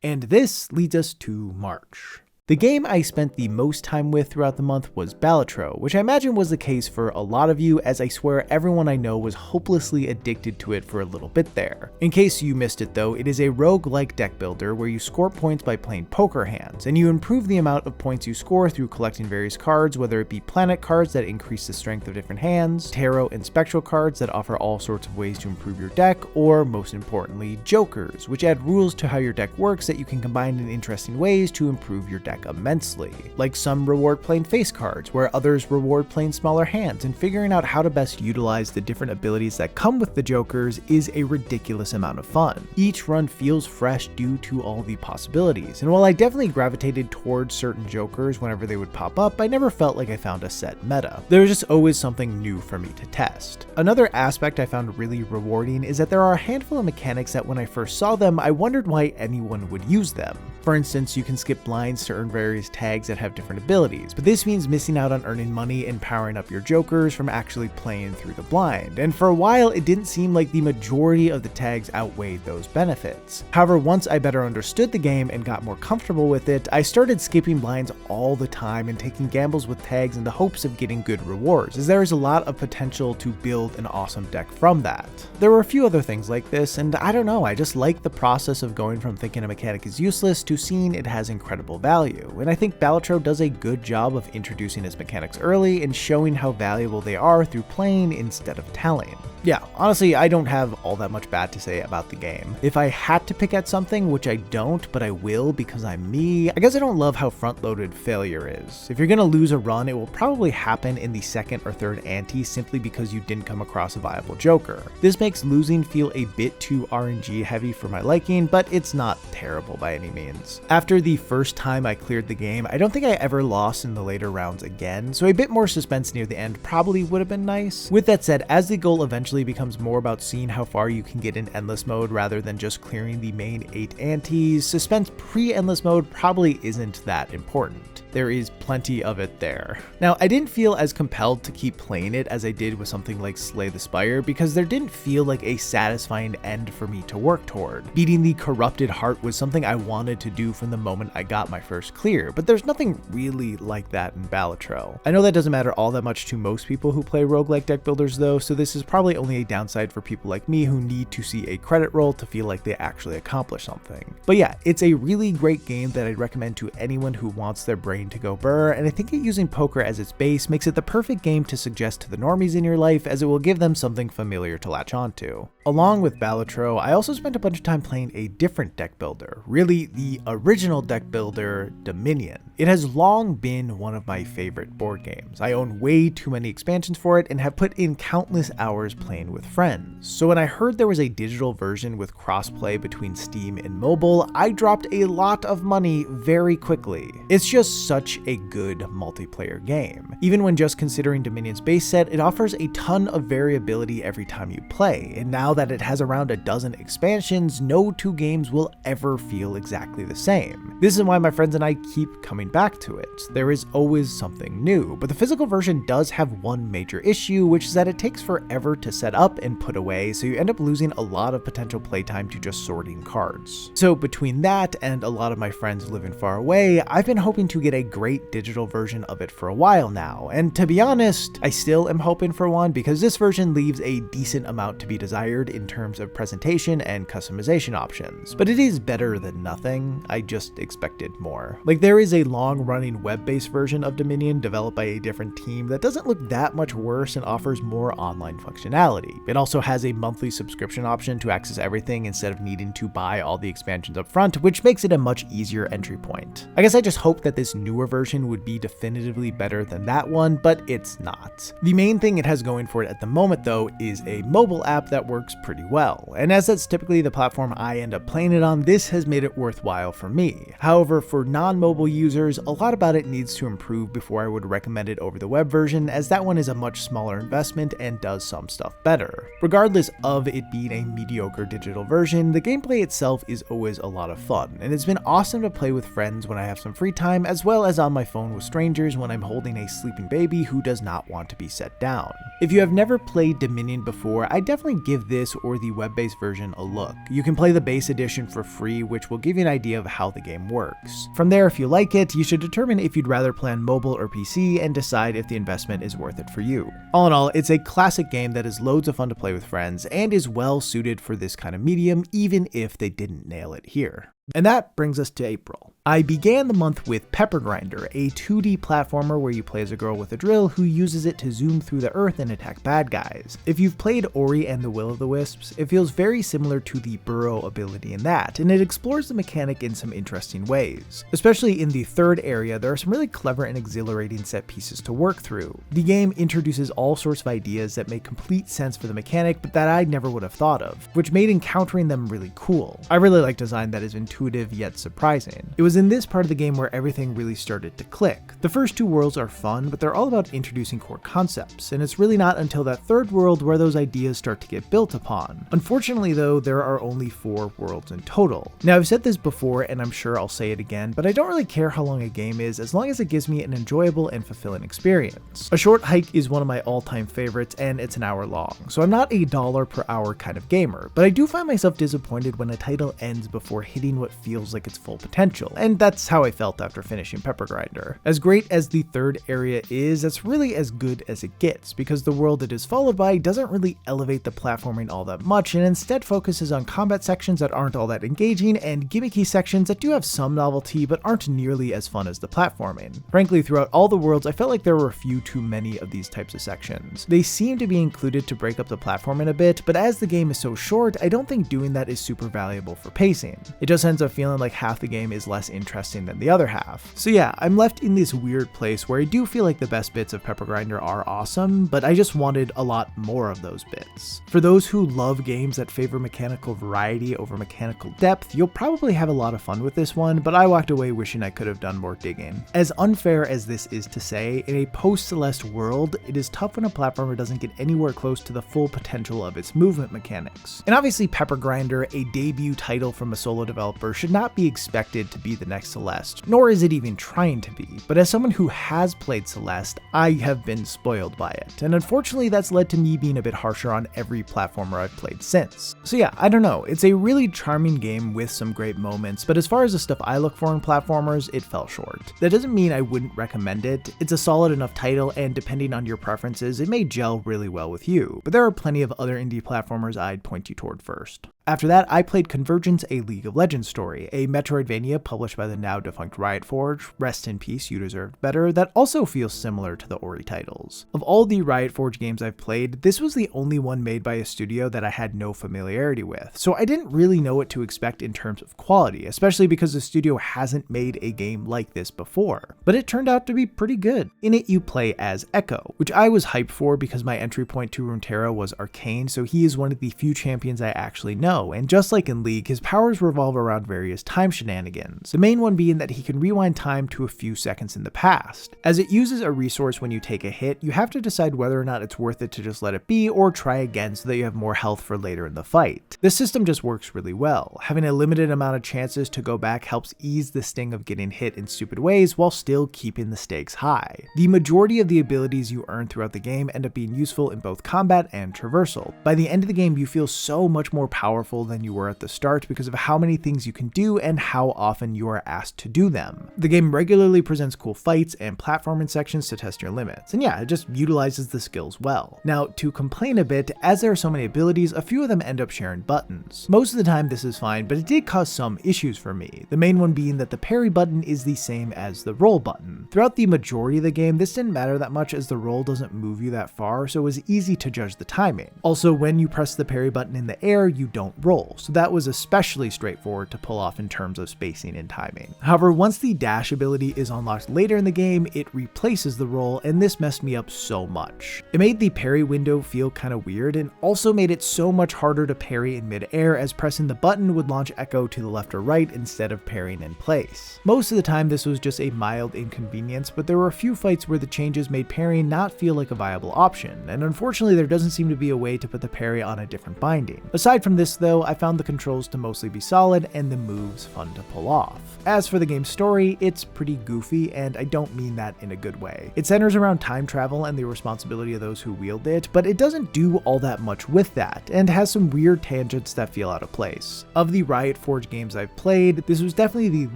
And this leads us to March. The game I spent the most time with throughout the month was Balatro, which I imagine was the case for a lot of you, as I swear everyone I know was hopelessly addicted to it for a little bit there. In case you missed it though, it is a roguelike deck builder where you score points by playing poker hands, and you improve the amount of points you score through collecting various cards, whether it be planet cards that increase the strength of different hands, tarot and spectral cards that offer all sorts of ways to improve your deck, or most importantly, jokers, which add rules to how your deck works that you can combine in interesting ways to improve your deck immensely. Like some reward playing face cards, where others reward playing smaller hands, and figuring out how to best utilize the different abilities that come with the jokers is a ridiculous amount of fun. Each run feels fresh due to all the possibilities, and while I definitely gravitated towards certain jokers whenever they would pop up, I never felt like I found a set meta. There was just always something new for me to test. Another aspect I found really rewarding is that there are a handful of mechanics that when I first saw them, I wondered why anyone would use them. For instance, you can skip blinds to earn various tags that have different abilities, but this means missing out on earning money and powering up your jokers from actually playing through the blind, and for a while it didn't seem like the majority of the tags outweighed those benefits. However, once I better understood the game and got more comfortable with it, I started skipping blinds all the time and taking gambles with tags in the hopes of getting good rewards, as there is a lot of potential to build an awesome deck from that. There were a few other things like this, and I don't know, I just like the process of going from thinking a mechanic is useless to seeing it has incredible value, and I think Balatro does a good job of introducing its mechanics early and showing how valuable they are through playing instead of telling. Yeah, honestly, I don't have all that much bad to say about the game. If I had to pick at something, which I don't, but I will because I'm me, I guess I don't love how front-loaded failure is. If you're gonna lose a run, it will probably happen in the second or third ante simply because you didn't come across a viable joker. This makes losing feel a bit too RNG heavy for my liking, but it's not terrible by any means. After the first time I cleared the game, I don't think I ever lost in the later rounds again, so a bit more suspense near the end probably would have been nice. With that said, as the goal eventually becomes more about seeing how far you can get in endless mode rather than just clearing the main 8 antes, suspense pre-endless mode probably isn't that important. There is plenty of it there. Now, I didn't feel as compelled to keep playing it as I did with something like Slay the Spire because there didn't feel like a satisfying end for me to work toward. Beating the corrupted heart was something I wanted to do from the moment I got my first clear, but there's nothing really like that in Balatro. I know that doesn't matter all that much to most people who play roguelike deck builders though, so this is probably only a downside for people like me who need to see a credit roll to feel like they actually accomplished something. But yeah, it's a really great game that I'd recommend to anyone who wants their brain to go burr, and I think that using poker as its base makes it the perfect game to suggest to the normies in your life, as it will give them something familiar to latch onto. Along with Balatro, I also spent a bunch of time playing a different deck builder, really the original deck builder, Dominion. It has long been one of my favorite board games. I own way too many expansions for it and have put in countless hours playing with friends. So when I heard there was a digital version with crossplay between Steam and mobile, I dropped a lot of money very quickly. It's just such a good multiplayer game. Even when just considering Dominion's base set, it offers a ton of variability every time you play, and now that it has around a dozen expansions, no two games will ever feel exactly the same. This is why my friends and I keep coming back to it. There is always something new, but the physical version does have one major issue, which is that it takes forever to set up and put away, so you end up losing a lot of potential playtime to just sorting cards. So between that and a lot of my friends living far away, I've been hoping to get a great digital version of it for a while now, and to be honest, I still am hoping for one because this version leaves a decent amount to be desired in terms of presentation and customization options, but it is better than nothing. I just expected more. Like, there is a long-running web-based version of Dominion developed by a different team that doesn't look that much worse and offers more online functionality. It also has a monthly subscription option to access everything instead of needing to buy all the expansions up front, which makes it a much easier entry point. I guess I just hope that this newer version would be definitively better than that one, but it's not. The main thing it has going for it at the moment though is a mobile app that works pretty well, and as that's typically the platform I end up playing it on, this has made it worthwhile for me. However, for non-mobile users, a lot about it needs to improve before I would recommend it over the web version, as that one is a much smaller investment and does some stuff better. Regardless of it being a mediocre digital version, the gameplay itself is always a lot of fun, and it's been awesome to play with friends when I have some free time, as well as on my phone with strangers when I'm holding a sleeping baby who does not want to be set down. If you have never played Dominion before, I definitely give this or the web-based version a look. You can play the base edition for free, which will give you an idea idea of how the game works. From there, if you like it, you should determine if you'd rather play on mobile or PC and decide if the investment is worth it for you. All in all, it's a classic game that is loads of fun to play with friends and is well suited for this kind of medium, even if they didn't nail it here. And that brings us to April. I began the month with Pepper Grinder, a 2D platformer where you play as a girl with a drill who uses it to zoom through the earth and attack bad guys. If you've played Ori and the Will-o'-the-Wisps, it feels very similar to the Burrow ability in that, and it explores the mechanic in some interesting ways. Especially in the third area, there are some really clever and exhilarating set pieces to work through. The game introduces all sorts of ideas that make complete sense for the mechanic, but that I never would have thought of, which made encountering them really cool. I really like design that is intuitive yet surprising. It was in this part of the game where everything really started to click. The first two worlds are fun, but they're all about introducing core concepts, and it's really not until that third world where those ideas start to get built upon. Unfortunately though, there are only 4 worlds in total. Now I've said this before and I'm sure I'll say it again, but I don't really care how long a game is as long as it gives me an enjoyable and fulfilling experience. A short hike is one of my all-time favorites and it's an hour long, so I'm not a dollar per hour kind of gamer, but I do find myself disappointed when a title ends before hitting what feels like its full potential, and that's how I felt after finishing Pepper Grinder. As great as the third area is, that's really as good as it gets, because the world it is followed by doesn't really elevate the platforming all that much, and instead focuses on combat sections that aren't all that engaging, and gimmicky sections that do have some novelty, but aren't nearly as fun as the platforming. Frankly, throughout all the worlds, I felt like there were a few too many of these types of sections. They seem to be included to break up the platforming a bit, but as the game is so short, I don't think doing that is super valuable for pacing. It just ends up feeling like half the game is less interesting than the other half. So yeah, I'm left in this weird place where I do feel like the best bits of Pepper Grinder are awesome, but I just wanted a lot more of those bits. For those who love games that favor mechanical variety over mechanical depth, you'll probably have a lot of fun with this one, but I walked away wishing I could have done more digging. As unfair as this is to say, in a post-Celeste world, it is tough when a platformer doesn't get anywhere close to the full potential of its movement mechanics. And obviously Pepper Grinder, a debut title from a solo developer, should not be expected to be the next Celeste, nor is it even trying to be, but as someone who has played Celeste, I have been spoiled by it, and unfortunately that's led to me being a bit harsher on every platformer I've played since. So yeah, I don't know, it's a really charming game with some great moments, but as far as the stuff I look for in platformers, it fell short. That doesn't mean I wouldn't recommend it. It's a solid enough title, and depending on your preferences, it may gel really well with you, but there are plenty of other indie platformers I'd point you toward first. After that, I played Convergence, a League of Legends story, a Metroidvania published by the now defunct Reforged, rest in peace, you deserved better, that also feels similar to the Ori titles. Of all the Reforged games I've played, this was the only one made by a studio that I had no familiarity with, so I didn't really know what to expect in terms of quality, especially because the studio hasn't made a game like this before. But it turned out to be pretty good. In it you play as Echo, which I was hyped for because my entry point to Runeterra was Arcane, so he is one of the few champions I actually know. And just like in League, his powers revolve around various time shenanigans, the main one being that he can rewind time to a few seconds in the past. As it uses a resource when you take a hit, you have to decide whether or not it's worth it to just let it be or try again so that you have more health for later in the fight. This system just works really well. Having a limited amount of chances to go back helps ease the sting of getting hit in stupid ways while still keeping the stakes high. The majority of the abilities you earn throughout the game end up being useful in both combat and traversal. By the end of the game, you feel so much more powerful than you were at the start because of how many things you can do and how often you are asked to do them. The game regularly presents cool fights and platforming sections to test your limits, and yeah, it just utilizes the skills well. Now, to complain a bit, as there are so many abilities, a few of them end up sharing buttons. Most of the time this is fine, but it did cause some issues for me, the main one being that the parry button is the same as the roll button. Throughout the majority of the game, this didn't matter that much as the roll doesn't move you that far, so it was easy to judge the timing. Also, when you press the parry button in the air, you don't roll, so that was especially straightforward to pull off in terms of spacing and timing. However, once the dash ability is unlocked later in the game, it replaces the roll, and this messed me up so much. It made the parry window feel kind of weird, and also made it so much harder to parry in mid-air as pressing the button would launch Echo to the left or right instead of parrying in place. Most of the time this was just a mild inconvenience, but there were a few fights where the changes made parrying not feel like a viable option, and unfortunately there doesn't seem to be a way to put the parry on a different binding. Aside from this, though, I found the controls to mostly be solid and the moves fun to pull off. As for the game's story, it's pretty goofy, and I don't mean that in a good way. It centers around time travel and the responsibility of those who wield it, but it doesn't do all that much with that, and has some weird tangents that feel out of place. Of the Reforged games I've played, this was definitely the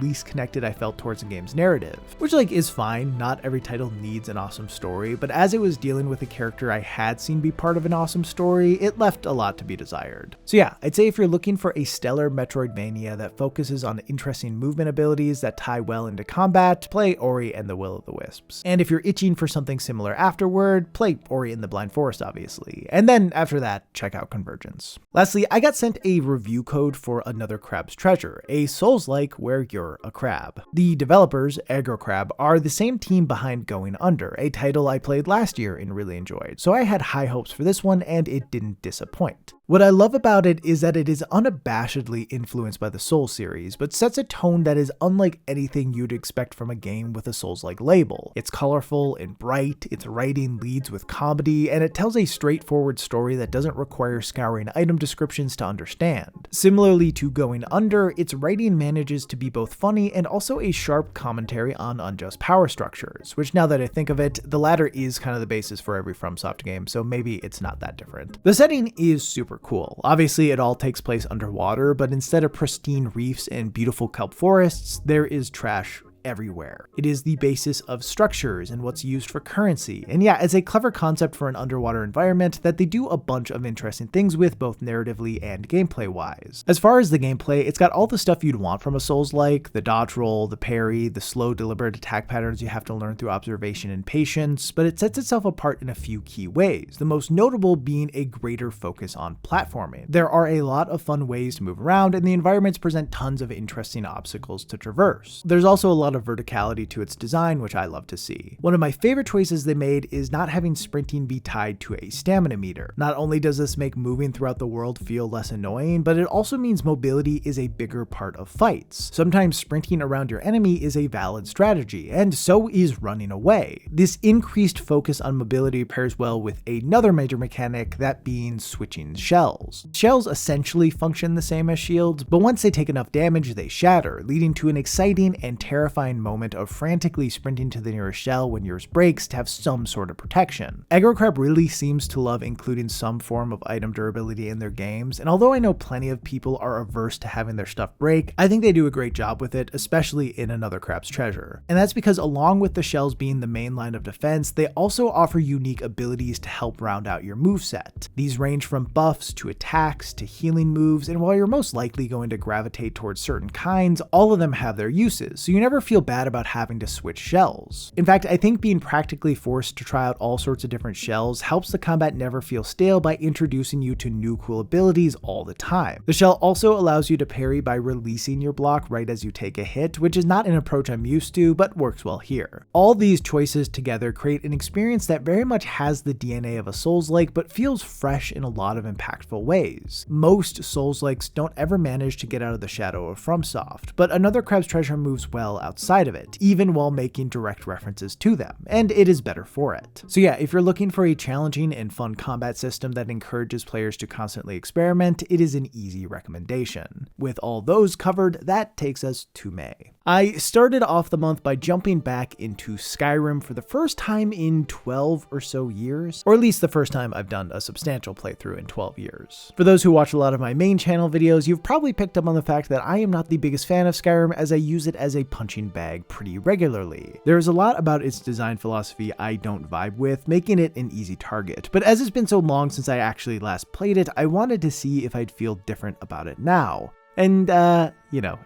least connected I felt towards a game's narrative, which is fine. Not every title needs an awesome story, but as it was dealing with a character I had seen be part of an awesome story, it left a lot to be desired. So yeah, I'd say if you're looking for a stellar Metroidvania that focuses on interesting movement abilities that tie well into combat, play Ori and the Will of the Wisps. And if you're itching for something similar afterward, play Ori and the Blind Forest obviously, and then after that, check out Convergence. Lastly, I got sent a review code for Another Crab's Treasure, a Souls-like where you're a crab. The developers, AgroCrab, are the same team behind Going Under, a title I played last year and really enjoyed, so I had high hopes for this one and it didn't disappoint. What I love about it is that it is unabashedly influenced by the Souls series, but sets a tone that is unlike anything you'd expect from a game with a Souls-like label. It's colorful and bright, its writing leads with comedy, and it tells a straightforward story that doesn't require scouring item descriptions to understand. Similarly to Going Under, its writing manages to be both funny and also a sharp commentary on unjust power structures, which now that I think of it, the latter is kind of the basis for every FromSoft game, so maybe it's not that different. The setting is super cool. Obviously, it all takes place underwater, but instead of pristine reefs and beautiful kelp forests, there is trash everywhere. It is the basis of structures and what's used for currency. And yeah, it's a clever concept for an underwater environment that they do a bunch of interesting things with, both narratively and gameplay wise. As far as the gameplay, it's got all the stuff you'd want from a Souls-like: the dodge roll, the parry, the slow deliberate attack patterns you have to learn through observation and patience, but it sets itself apart in a few key ways, the most notable being a greater focus on platforming. There are a lot of fun ways to move around, and the environments present tons of interesting obstacles to traverse. There's also a lot of verticality to its design, which I love to see. One of my favorite choices they made is not having sprinting be tied to a stamina meter. Not only does this make moving throughout the world feel less annoying, but it also means mobility is a bigger part of fights. Sometimes sprinting around your enemy is a valid strategy, and so is running away. This increased focus on mobility pairs well with another major mechanic, that being switching shells. Shells essentially function the same as shields, but once they take enough damage, they shatter, leading to an exciting and terrifying moment of frantically sprinting to the nearest shell when yours breaks to have some sort of protection. AgroCrab really seems to love including some form of item durability in their games, and although I know plenty of people are averse to having their stuff break, I think they do a great job with it, especially in Another Crab's Treasure. And that's because along with the shells being the main line of defense, they also offer unique abilities to help round out your moveset. These range from buffs to attacks to healing moves, and while you're most likely going to gravitate towards certain kinds, all of them have their uses, so you never feel bad about having to switch shells. In fact, I think being practically forced to try out all sorts of different shells helps the combat never feel stale by introducing you to new cool abilities all the time. The shell also allows you to parry by releasing your block right as you take a hit, which is not an approach I'm used to, but works well here. All these choices together create an experience that very much has the DNA of a Souls-like, but feels fresh in a lot of impactful ways. Most Souls-likes don't ever manage to get out of the shadow of FromSoft, but Another Crab's Treasure moves well outside of it, even while making direct references to them, and it is better for it. So yeah, if you're looking for a challenging and fun combat system that encourages players to constantly experiment, it is an easy recommendation. With all those covered, that takes us to May. I started off the month by jumping back into Skyrim for the first time in 12 or so years, or at least the first time I've done a substantial playthrough in 12 years. For those who watch a lot of my main channel videos, you've probably picked up on the fact that I am not the biggest fan of Skyrim, as I use it as a punching bag pretty regularly. There is a lot about its design philosophy I don't vibe with, making it an easy target, but as it's been so long since I actually last played it, I wanted to see if I'd feel different about it now. And,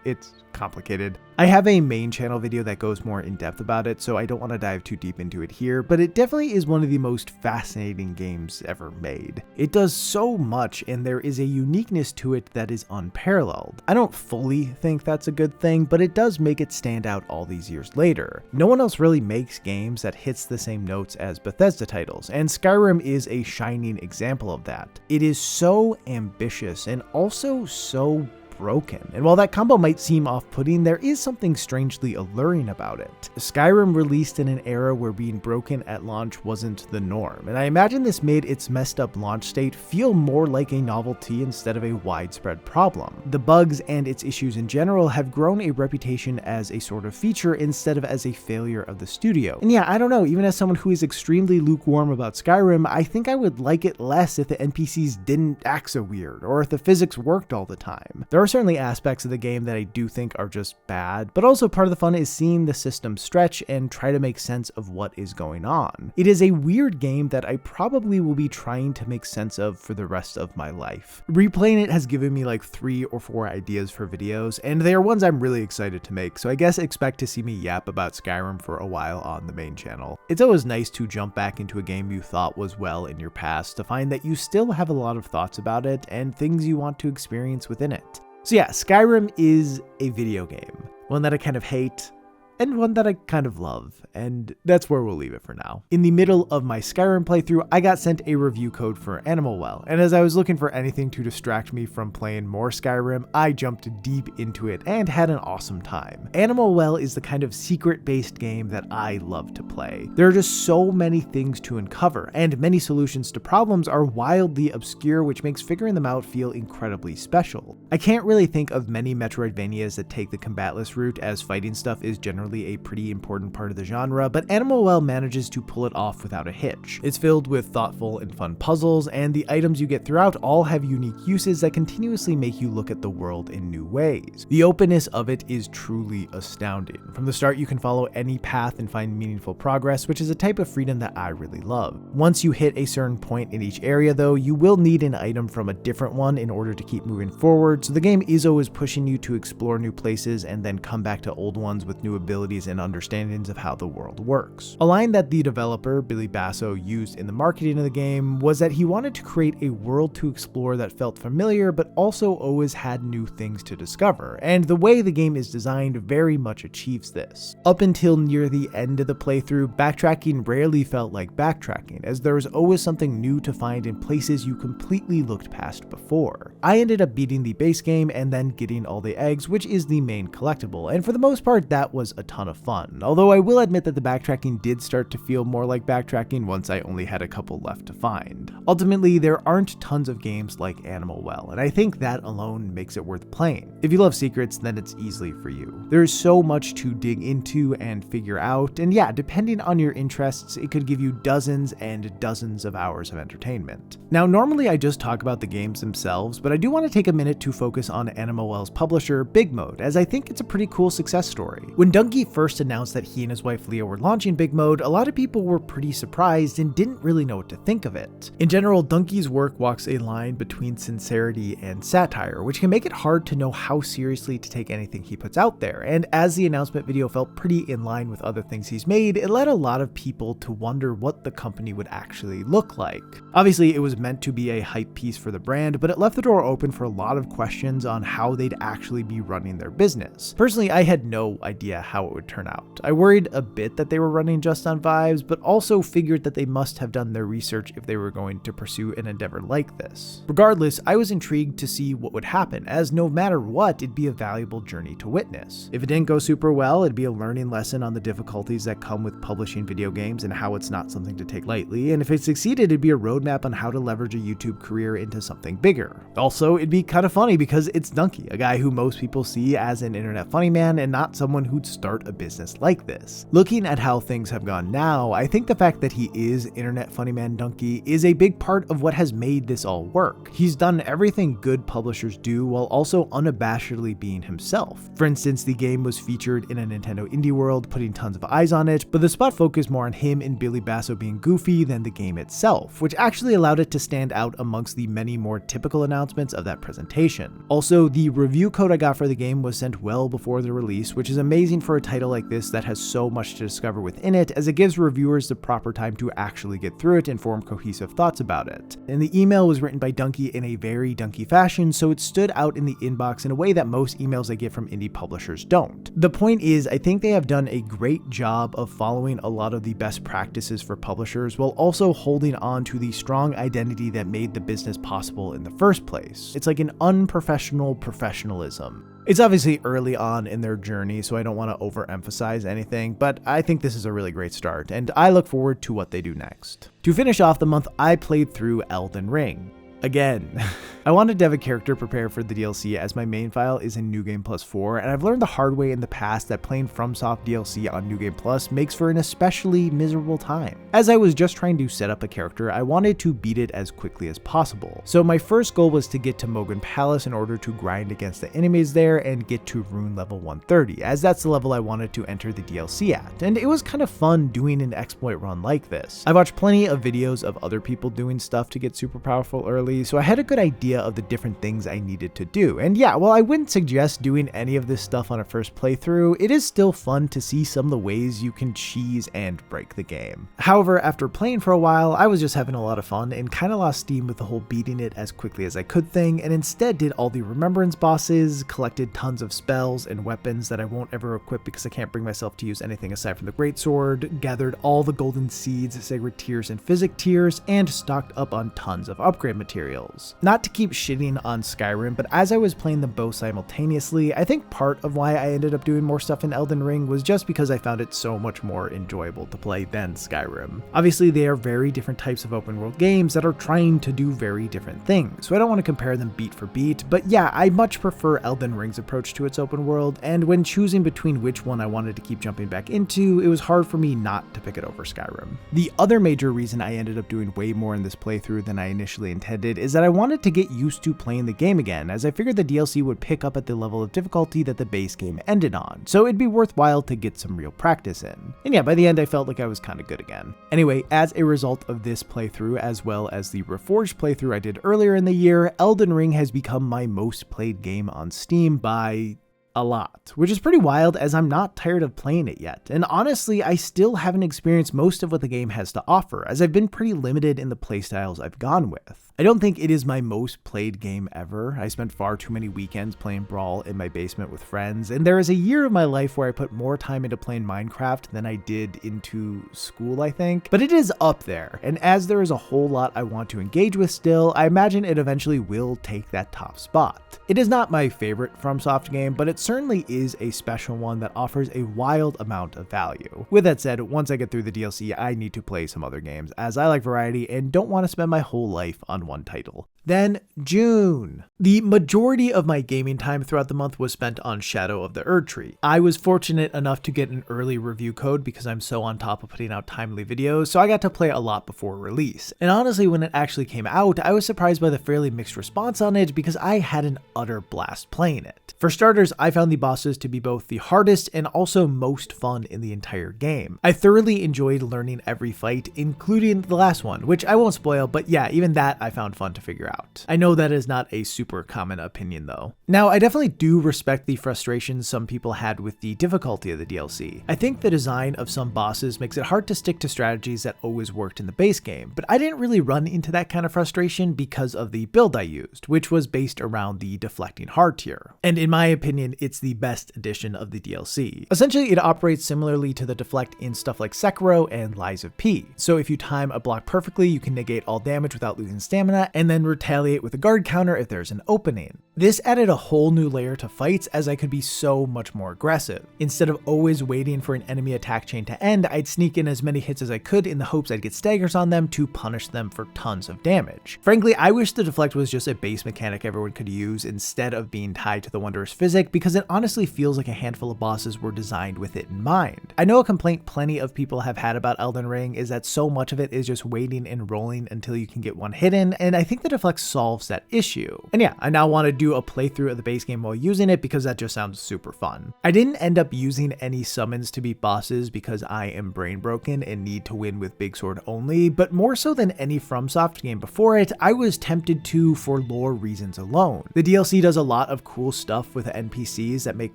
it's complicated. I have a main channel video that goes more in depth about it, so I don't want to dive too deep into it here, but it definitely is one of the most fascinating games ever made. It does so much, and there is a uniqueness to it that is unparalleled. I don't fully think that's a good thing, but it does make it stand out all these years later. No one else really makes games that hits the same notes as Bethesda titles, and Skyrim is a shining example of that. It is so ambitious and also so broken. And while that combo might seem off-putting, there is something strangely alluring about it. Skyrim released in an era where being broken at launch wasn't the norm, and I imagine this made its messed up launch state feel more like a novelty instead of a widespread problem. The bugs and its issues in general have grown a reputation as a sort of feature instead of as a failure of the studio. And yeah, I don't know, even as someone who is extremely lukewarm about Skyrim, I think I would like it less if the NPCs didn't act so weird, or if the physics worked all the time. There are certainly aspects of the game that I do think are just bad, but also part of the fun is seeing the system stretch and try to make sense of what is going on. It is a weird game that I probably will be trying to make sense of for the rest of my life. Replaying it has given me like 3 or 4 ideas for videos, and they are ones I'm really excited to make, so I guess expect to see me yap about Skyrim for a while on the main channel. It's always nice to jump back into a game you thought was well in your past to find that you still have a lot of thoughts about it and things you want to experience within it. So yeah, Skyrim is a video game, one that I kind of hate, and one that I kind of love, and that's where we'll leave it for now. In the middle of my Skyrim playthrough, I got sent a review code for Animal Well, and as I was looking for anything to distract me from playing more Skyrim, I jumped deep into it and had an awesome time. Animal Well is the kind of secret-based game that I love to play. There are just so many things to uncover, and many solutions to problems are wildly obscure, which makes figuring them out feel incredibly special. I can't really think of many Metroidvanias that take the combatless route, as fighting stuff is generally a pretty important part of the genre, but Animal Well manages to pull it off without a hitch. It's filled with thoughtful and fun puzzles, and the items you get throughout all have unique uses that continuously make you look at the world in new ways. The openness of it is truly astounding. From the start, you can follow any path and find meaningful progress, which is a type of freedom that I really love. Once you hit a certain point in each area though, you will need an item from a different one in order to keep moving forward, so the game is always pushing you to explore new places and then come back to old ones with new abilities and understandings of how the world works. A line that the developer, Billy Basso, used in the marketing of the game was that he wanted to create a world to explore that felt familiar but also always had new things to discover, and the way the game is designed very much achieves this. Up until near the end of the playthrough, backtracking rarely felt like backtracking, as there was always something new to find in places you completely looked past before. I ended up beating the base game and then getting all the eggs, which is the main collectible, and for the most part that was a ton of fun, although I will admit that the backtracking did start to feel more like backtracking once I only had a couple left to find. Ultimately, there aren't tons of games like Animal Well, and I think that alone makes it worth playing. If you love secrets, then it's easily for you. There's so much to dig into and figure out, and yeah, depending on your interests, it could give you dozens and dozens of hours of entertainment. Now, normally I just talk about the games themselves, but I do want to take a minute to focus on Animal Well's publisher, Big Mode, as I think it's a pretty cool success story. When Donkey first announced that he and his wife Leah were launching Big Mode, a lot of people were pretty surprised and didn't really know what to think of it. In general, Donkey's work walks a line between sincerity and satire, which can make it hard to know how seriously to take anything he puts out there, and as the announcement video felt pretty in line with other things he's made, it led a lot of people to wonder what the company would actually look like. Obviously, it was meant to be a hype piece for the brand, but it left the door open for a lot of questions on how they'd actually be running their business. Personally, I had no idea how it would turn out. I worried a bit that they were running just on vibes, but also figured that they must have done their research if they were going to pursue an endeavor like this. Regardless, I was intrigued to see what would happen, as no matter what, it'd be a valuable journey to witness. If it didn't go super well, it'd be a learning lesson on the difficulties that come with publishing video games and how it's not something to take lightly, and if it succeeded, it'd be a roadmap on how to leverage a YouTube career into something bigger. Also, it'd be kind of funny because it's Donkey, a guy who most people see as an internet funny man and not someone who'd start a business like this. Looking at how things have gone now, I think the fact that he is internet funny man Donkey is a big part of what has made this all work. He's done everything good publishers do while also unabashedly being himself. For instance, the game was featured in a Nintendo Indie World, putting tons of eyes on it, but the spot focused more on him and Billy Basso being goofy than the game itself, which actually allowed it to stand out amongst the many more typical announcements of that presentation. Also, the review code I got for the game was sent well before the release, which is amazing for for a title like this that has so much to discover within it, as it gives reviewers the proper time to actually get through it and form cohesive thoughts about it. And the email was written by Dunkey in a very Dunkey fashion, so it stood out in the inbox in a way that most emails I get from indie publishers don't. The point is, I think they have done a great job of following a lot of the best practices for publishers while also holding on to the strong identity that made the business possible in the first place. It's like an unprofessional professionalism. It's obviously early on in their journey, so I don't want to overemphasize anything, but I think this is a really great start, and I look forward to what they do next. To finish off the month, I played through Elden Ring. Again. I wanted to have a character prepare for the DLC as my main file is in New Game Plus 4, and I've learned the hard way in the past that playing FromSoft DLC on New Game Plus makes for an especially miserable time. As I was just trying to set up a character, I wanted to beat it as quickly as possible. So my first goal was to get to Mogan Palace in order to grind against the enemies there and get to rune level 130, as that's the level I wanted to enter the DLC at, and it was kind of fun doing an exploit run like this. I watched plenty of videos of other people doing stuff to get super powerful early, so I had a good idea of the different things I needed to do. And yeah, while I wouldn't suggest doing any of this stuff on a first playthrough, it is still fun to see some of the ways you can cheese and break the game. However, after playing for a while, I was just having a lot of fun and kind of lost steam with the whole beating it as quickly as I could thing, and instead did all the remembrance bosses, collected tons of spells and weapons that I won't ever equip because I can't bring myself to use anything aside from the greatsword, gathered all the golden seeds, sacred tears, and physic tears, and stocked up on tons of upgrade materials. Not to keep shitting on Skyrim, but as I was playing them both simultaneously, I think part of why I ended up doing more stuff in Elden Ring was just because I found it so much more enjoyable to play than Skyrim. Obviously, they are very different types of open world games that are trying to do very different things, so I don't want to compare them beat for beat, but yeah, I much prefer Elden Ring's approach to its open world, and when choosing between which one I wanted to keep jumping back into, it was hard for me not to pick it over Skyrim. The other major reason I ended up doing way more in this playthrough than I initially intended is that I wanted to get used to playing the game again, as I figured the DLC would pick up at the level of difficulty that the base game ended on, so it'd be worthwhile to get some real practice in. And yeah, by the end I felt like I was kinda good again. Anyway, as a result of this playthrough, as well as the Reforged playthrough I did earlier in the year, Elden Ring has become my most played game on Steam by a lot, which is pretty wild as I'm not tired of playing it yet. And honestly, I still haven't experienced most of what the game has to offer, as I've been pretty limited in the playstyles I've gone with. I don't think it is my most played game ever. I spent far too many weekends playing Brawl in my basement with friends, and there is a year of my life where I put more time into playing Minecraft than I did into school, I think. But it is up there, and as there is a whole lot I want to engage with still, I imagine it eventually will take that top spot. It is not my favorite FromSoft game, but it certainly is a special one that offers a wild amount of value. With that said, once I get through the DLC, I need to play some other games, as I like variety and don't want to spend my whole life on one title. Then June. The majority of my gaming time throughout the month was spent on Shadow of the Erdtree. I was fortunate enough to get an early review code because I'm so on top of putting out timely videos, so I got to play a lot before release. And honestly, when it actually came out, I was surprised by the fairly mixed response on it because I had an utter blast playing it. For starters, I found the bosses to be both the hardest and also most fun in the entire game. I thoroughly enjoyed learning every fight, including the last one, which I won't spoil, but yeah, even that I found fun to figure out. I know that is not a super common opinion though. Now, I definitely do respect the frustrations some people had with the difficulty of the DLC. I think the design of some bosses makes it hard to stick to strategies that always worked in the base game, but I didn't really run into that kind of frustration because of the build I used, which was based around the deflecting hard tier. And in my opinion, it's the best addition of the DLC. Essentially, it operates similarly to the deflect in stuff like Sekiro and Lies of P. So if you time a block perfectly, you can negate all damage without losing stamina, and then retaliate with a guard counter if there's an opening. This added a whole new layer to fights as I could be so much more aggressive. Instead of always waiting for an enemy attack chain to end, I'd sneak in as many hits as I could in the hopes I'd get staggers on them to punish them for tons of damage. Frankly, I wish the deflect was just a base mechanic everyone could use instead of being tied to the wondrous physic, because it honestly feels like a handful of bosses were designed with it in mind. I know a complaint plenty of people have had about Elden Ring is that so much of it is just waiting and rolling until you can get one hit in, and I think the deflect solves that issue. And yeah, I now want to do do a playthrough of the base game while using it because that just sounds super fun. I didn't end up using any summons to beat bosses because I am brain broken and need to win with Big Sword only, but more so than any FromSoft game before it, I was tempted to for lore reasons alone. The DLC does a lot of cool stuff with NPCs that make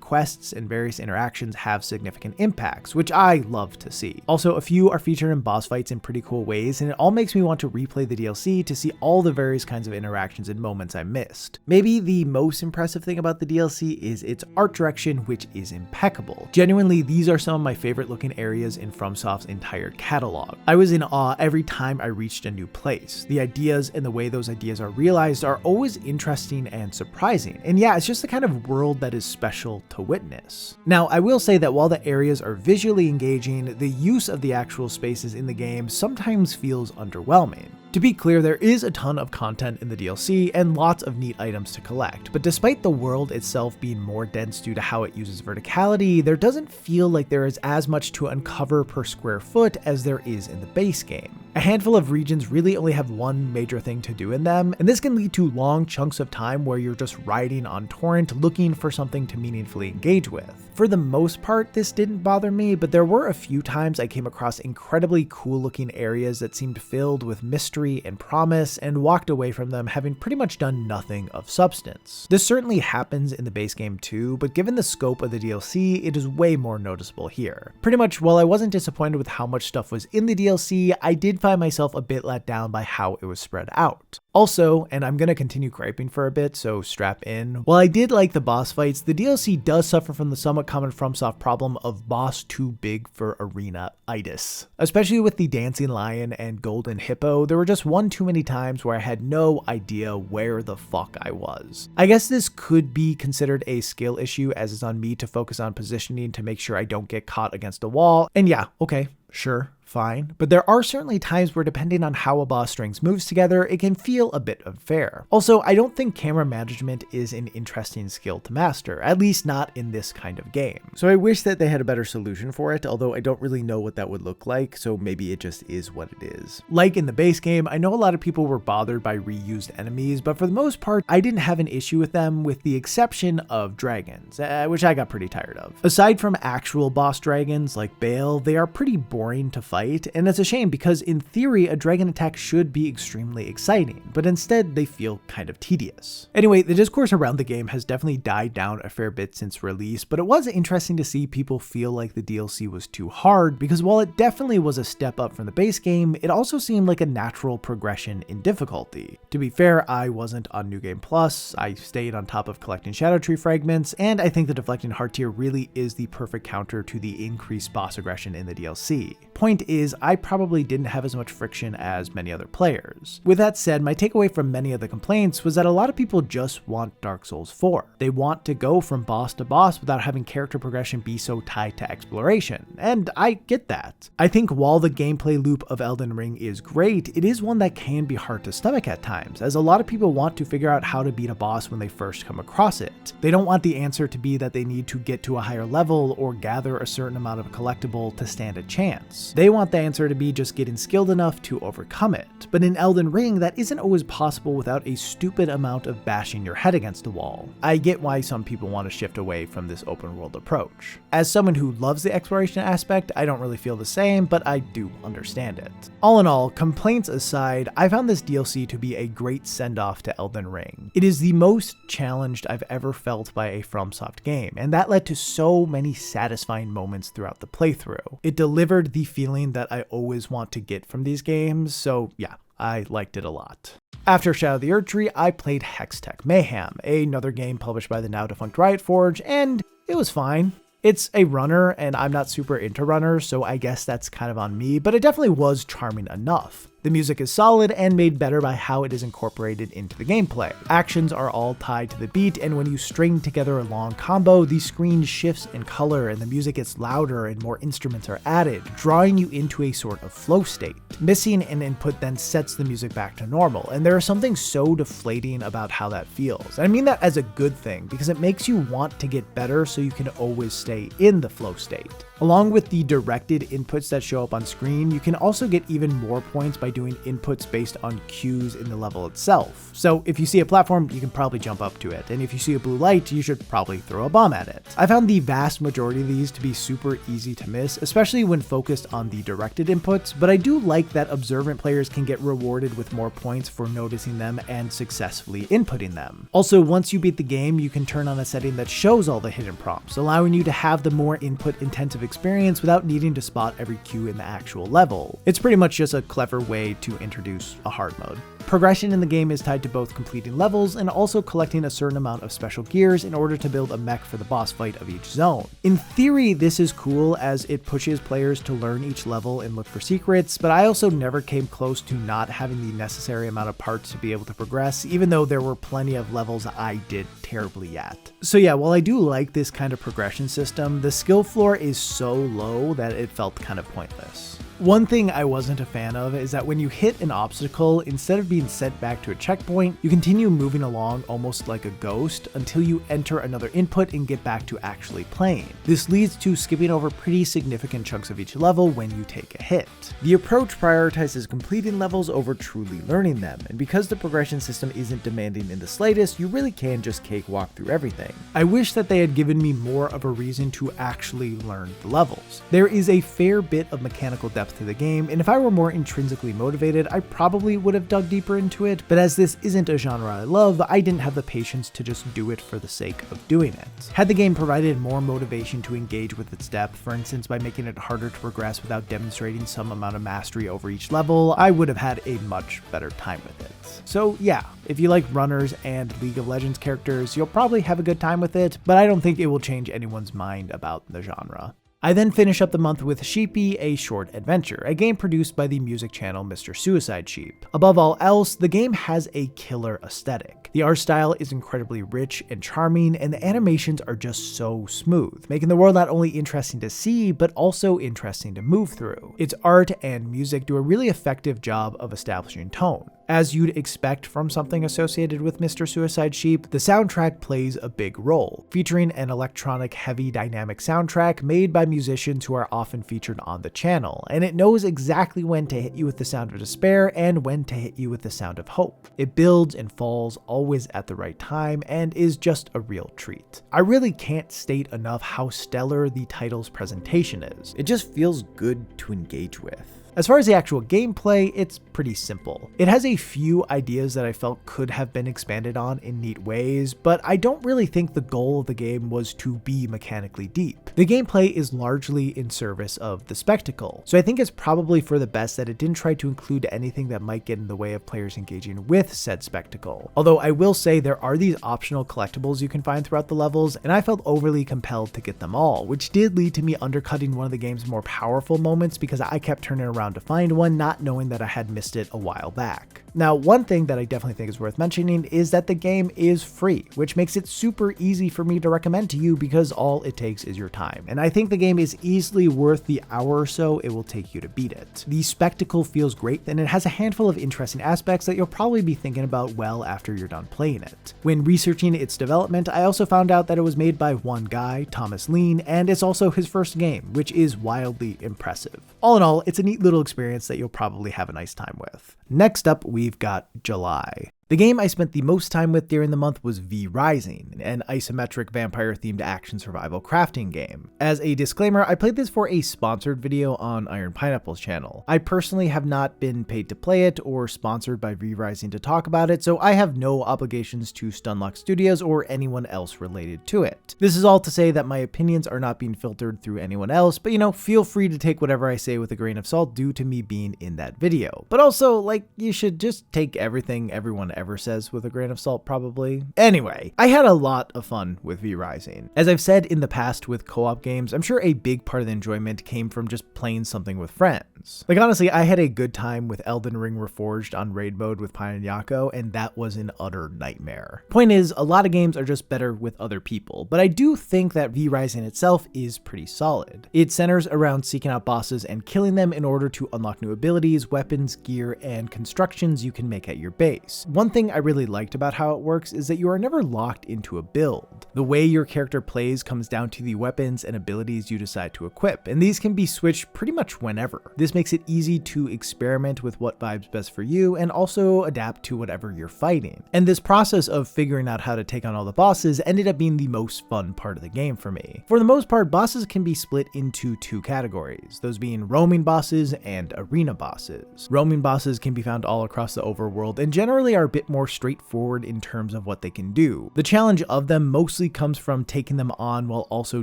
quests and various interactions have significant impacts, which I love to see. Also, a few are featured in boss fights in pretty cool ways, and it all makes me want to replay the DLC to see all the various kinds of interactions and moments I missed. Maybe the most impressive thing about the DLC is its art direction, which is impeccable. Genuinely, these are some of my favorite looking areas in FromSoft's entire catalog. I was in awe every time I reached a new place. The ideas and the way those ideas are realized are always interesting and surprising, and yeah, it's just the kind of world that is special to witness. Now, I will say that while the areas are visually engaging, the use of the actual spaces in the game sometimes feels underwhelming. To be clear, there is a ton of content in the DLC and lots of neat items to collect, but despite the world itself being more dense due to how it uses verticality, there doesn't feel like there is as much to uncover per square foot as there is in the base game. A handful of regions really only have one major thing to do in them, and this can lead to long chunks of time where you're just riding on torrent looking for something to meaningfully engage with. For the most part, this didn't bother me, but there were a few times I came across incredibly cool looking areas that seemed filled with mystery and promise, and walked away from them having pretty much done nothing of substance. This certainly happens in the base game too, but given the scope of the DLC, it is way more noticeable here. Pretty much, while I wasn't disappointed with how much stuff was in the DLC, I did find myself a bit let down by how it was spread out. Also, and I'm gonna continue griping for a bit, so strap in, while I did like the boss fights, the DLC does suffer from the somewhat common FromSoft problem of boss too big for arena-itis. Especially with the Dancing Lion and Golden Hippo, there were just one too many times where I had no idea where the fuck I was. I guess this could be considered a skill issue, as it's on me to focus on positioning to make sure I don't get caught against a wall, and yeah, okay, sure, fine, but there are certainly times where depending on how a boss strings moves together, it can feel a bit unfair. Also, I don't think camera management is an interesting skill to master, at least not in this kind of game. So I wish that they had a better solution for it, although I don't really know what that would look like, so maybe it just is what it is. Like in the base game, I know a lot of people were bothered by reused enemies, but for the most part, I didn't have an issue with them with the exception of dragons, which I got pretty tired of. Aside from actual boss dragons like Belle, they are pretty boring to fight, and it's a shame because in theory a dragon attack should be extremely exciting, but instead they feel kind of tedious. Anyway, the discourse around the game has definitely died down a fair bit since release, but it was interesting to see people feel like the DLC was too hard, because while it definitely was a step up from the base game, it also seemed like a natural progression in difficulty. To be fair, I wasn't on New Game Plus, I stayed on top of collecting Shadow Tree fragments, and I think the deflecting heart tier really is the perfect counter to the increased boss aggression in the DLC. Point is, I probably didn't have as much friction as many other players. With that said, my takeaway from many of the complaints was that a lot of people just want Dark Souls 4. They want to go from boss to boss without having character progression be so tied to exploration, and I get that. I think while the gameplay loop of Elden Ring is great, it is one that can be hard to stomach at times, as a lot of people want to figure out how to beat a boss when they first come across it. They don't want the answer to be that they need to get to a higher level or gather a certain amount of collectible to stand a chance. They want the answer to be just getting skilled enough to overcome it. But in Elden Ring, that isn't always possible without a stupid amount of bashing your head against a wall. I get why some people want to shift away from this open world approach. As someone who loves the exploration aspect, I don't really feel the same, but I do understand it. All in all, complaints aside, I found this DLC to be a great send-off to Elden Ring. It is the most challenged I've ever felt by a FromSoft game, and that led to so many satisfying moments throughout the playthrough. It delivered the feeling that I always want to get from these games, so yeah, I liked it a lot. After Shadow of the Erdtree, I played Hextech Mayhem, another game published by the now defunct Reforged, and it was fine. It's a runner, and I'm not super into runners, so I guess that's kind of on me, but it definitely was charming enough. The music is solid and made better by how it is incorporated into the gameplay. Actions are all tied to the beat, and when you string together a long combo, the screen shifts in color and the music gets louder and more instruments are added, drawing you into a sort of flow state. Missing an input then sets the music back to normal, and there is something so deflating about how that feels. And I mean that as a good thing, because it makes you want to get better so you can always stay in the flow state. Along with the directed inputs that show up on screen, you can also get even more points by doing inputs based on cues in the level itself. So if you see a platform, you can probably jump up to it, and if you see a blue light, you should probably throw a bomb at it. I found the vast majority of these to be super easy to miss, especially when focused on the directed inputs, but I do like that observant players can get rewarded with more points for noticing them and successfully inputting them. Also, once you beat the game, you can turn on a setting that shows all the hidden prompts, allowing you to have the more input-intensive experience without needing to spot every cue in the actual level. It's pretty much just a clever way to introduce a hard mode. Progression in the game is tied to both completing levels and also collecting a certain amount of special gears in order to build a mech for the boss fight of each zone. In theory, this is cool as it pushes players to learn each level and look for secrets, but I also never came close to not having the necessary amount of parts to be able to progress, even though there were plenty of levels I did terribly at. So yeah, while I do like this kind of progression system, the skill floor is so low that it felt kind of pointless. One thing I wasn't a fan of is that when you hit an obstacle, instead of being sent back to a checkpoint, you continue moving along almost like a ghost until you enter another input and get back to actually playing. This leads to skipping over pretty significant chunks of each level when you take a hit. The approach prioritizes completing levels over truly learning them, and because the progression system isn't demanding in the slightest, you really can just cakewalk through everything. I wish that they had given me more of a reason to actually learn the levels. There is a fair bit of mechanical depth to the game, and if I were more intrinsically motivated, I probably would have dug deeper into it, but as this isn't a genre I love, I didn't have the patience to just do it for the sake of doing it. Had the game provided more motivation to engage with its depth, for instance by making it harder to progress without demonstrating some amount of mastery over each level, I would have had a much better time with it. So yeah, if you like runners and League of Legends characters, you'll probably have a good time with it, but I don't think it will change anyone's mind about the genre. I then finish up the month with Sheepy, a short adventure, a game produced by the music channel Mr. Suicide Sheep. Above all else, the game has a killer aesthetic. The art style is incredibly rich and charming, and the animations are just so smooth, making the world not only interesting to see, but also interesting to move through. Its art and music do a really effective job of establishing tone. As you'd expect from something associated with Mr. Suicide Sheep, the soundtrack plays a big role, featuring an electronic heavy dynamic soundtrack made by musicians who are often featured on the channel, and it knows exactly when to hit you with the sound of despair and when to hit you with the sound of hope. It builds and falls always at the right time and is just a real treat. I really can't state enough how stellar the title's presentation is. It just feels good to engage with. As far as the actual gameplay, it's pretty simple. It has a few ideas that I felt could have been expanded on in neat ways, but I don't really think the goal of the game was to be mechanically deep. The gameplay is largely in service of the spectacle, so I think it's probably for the best that it didn't try to include anything that might get in the way of players engaging with said spectacle. Although I will say there are these optional collectibles you can find throughout the levels, and I felt overly compelled to get them all, which did lead to me undercutting one of the game's more powerful moments because I kept turning around to find one, not knowing that I had missed it a while back. Now, one thing that I definitely think is worth mentioning is that the game is free, which makes it super easy for me to recommend to you because all it takes is your time. And I think the game is easily worth the hour or so it will take you to beat it. The spectacle feels great, and it has a handful of interesting aspects that you'll probably be thinking about well after you're done playing it. When researching its development, I also found out that it was made by one guy, Thomas Lean, and it's also his first game, which is wildly impressive. All in all, it's a neat little experience that you'll probably have a nice time with. Next up, we've got July. The game I spent the most time with during the month was V Rising, an isometric vampire-themed action survival crafting game. As a disclaimer, I played this for a sponsored video on Iron Pineapple's channel. I personally have not been paid to play it or sponsored by V Rising to talk about it, so I have no obligations to Stunlock Studios or anyone else related to it. This is all to say that my opinions are not being filtered through anyone else, but feel free to take whatever I say with a grain of salt due to me being in that video. But also, you should just take everything everyone ever says with a grain of salt, probably. Anyway, I had a lot of fun with V Rising. As I've said in the past with co-op games, I'm sure a big part of the enjoyment came from just playing something with friends. Honestly, I had a good time with Elden Ring Reforged on raid mode with Pine and Yako, and that was an utter nightmare. Point is, a lot of games are just better with other people, but I do think that V Rising itself is pretty solid. It centers around seeking out bosses and killing them in order to unlock new abilities, weapons, gear, and constructions you can make at your base. One One thing I really liked about how it works is that you are never locked into a build. The way your character plays comes down to the weapons and abilities you decide to equip, and these can be switched pretty much whenever. This makes it easy to experiment with what vibes best for you and also adapt to whatever you're fighting. And this process of figuring out how to take on all the bosses ended up being the most fun part of the game for me. For the most part, bosses can be split into two categories, those being roaming bosses and arena bosses. Roaming bosses can be found all across the overworld and generally are a bit more straightforward in terms of what they can do. The challenge of them mostly comes from taking them on while also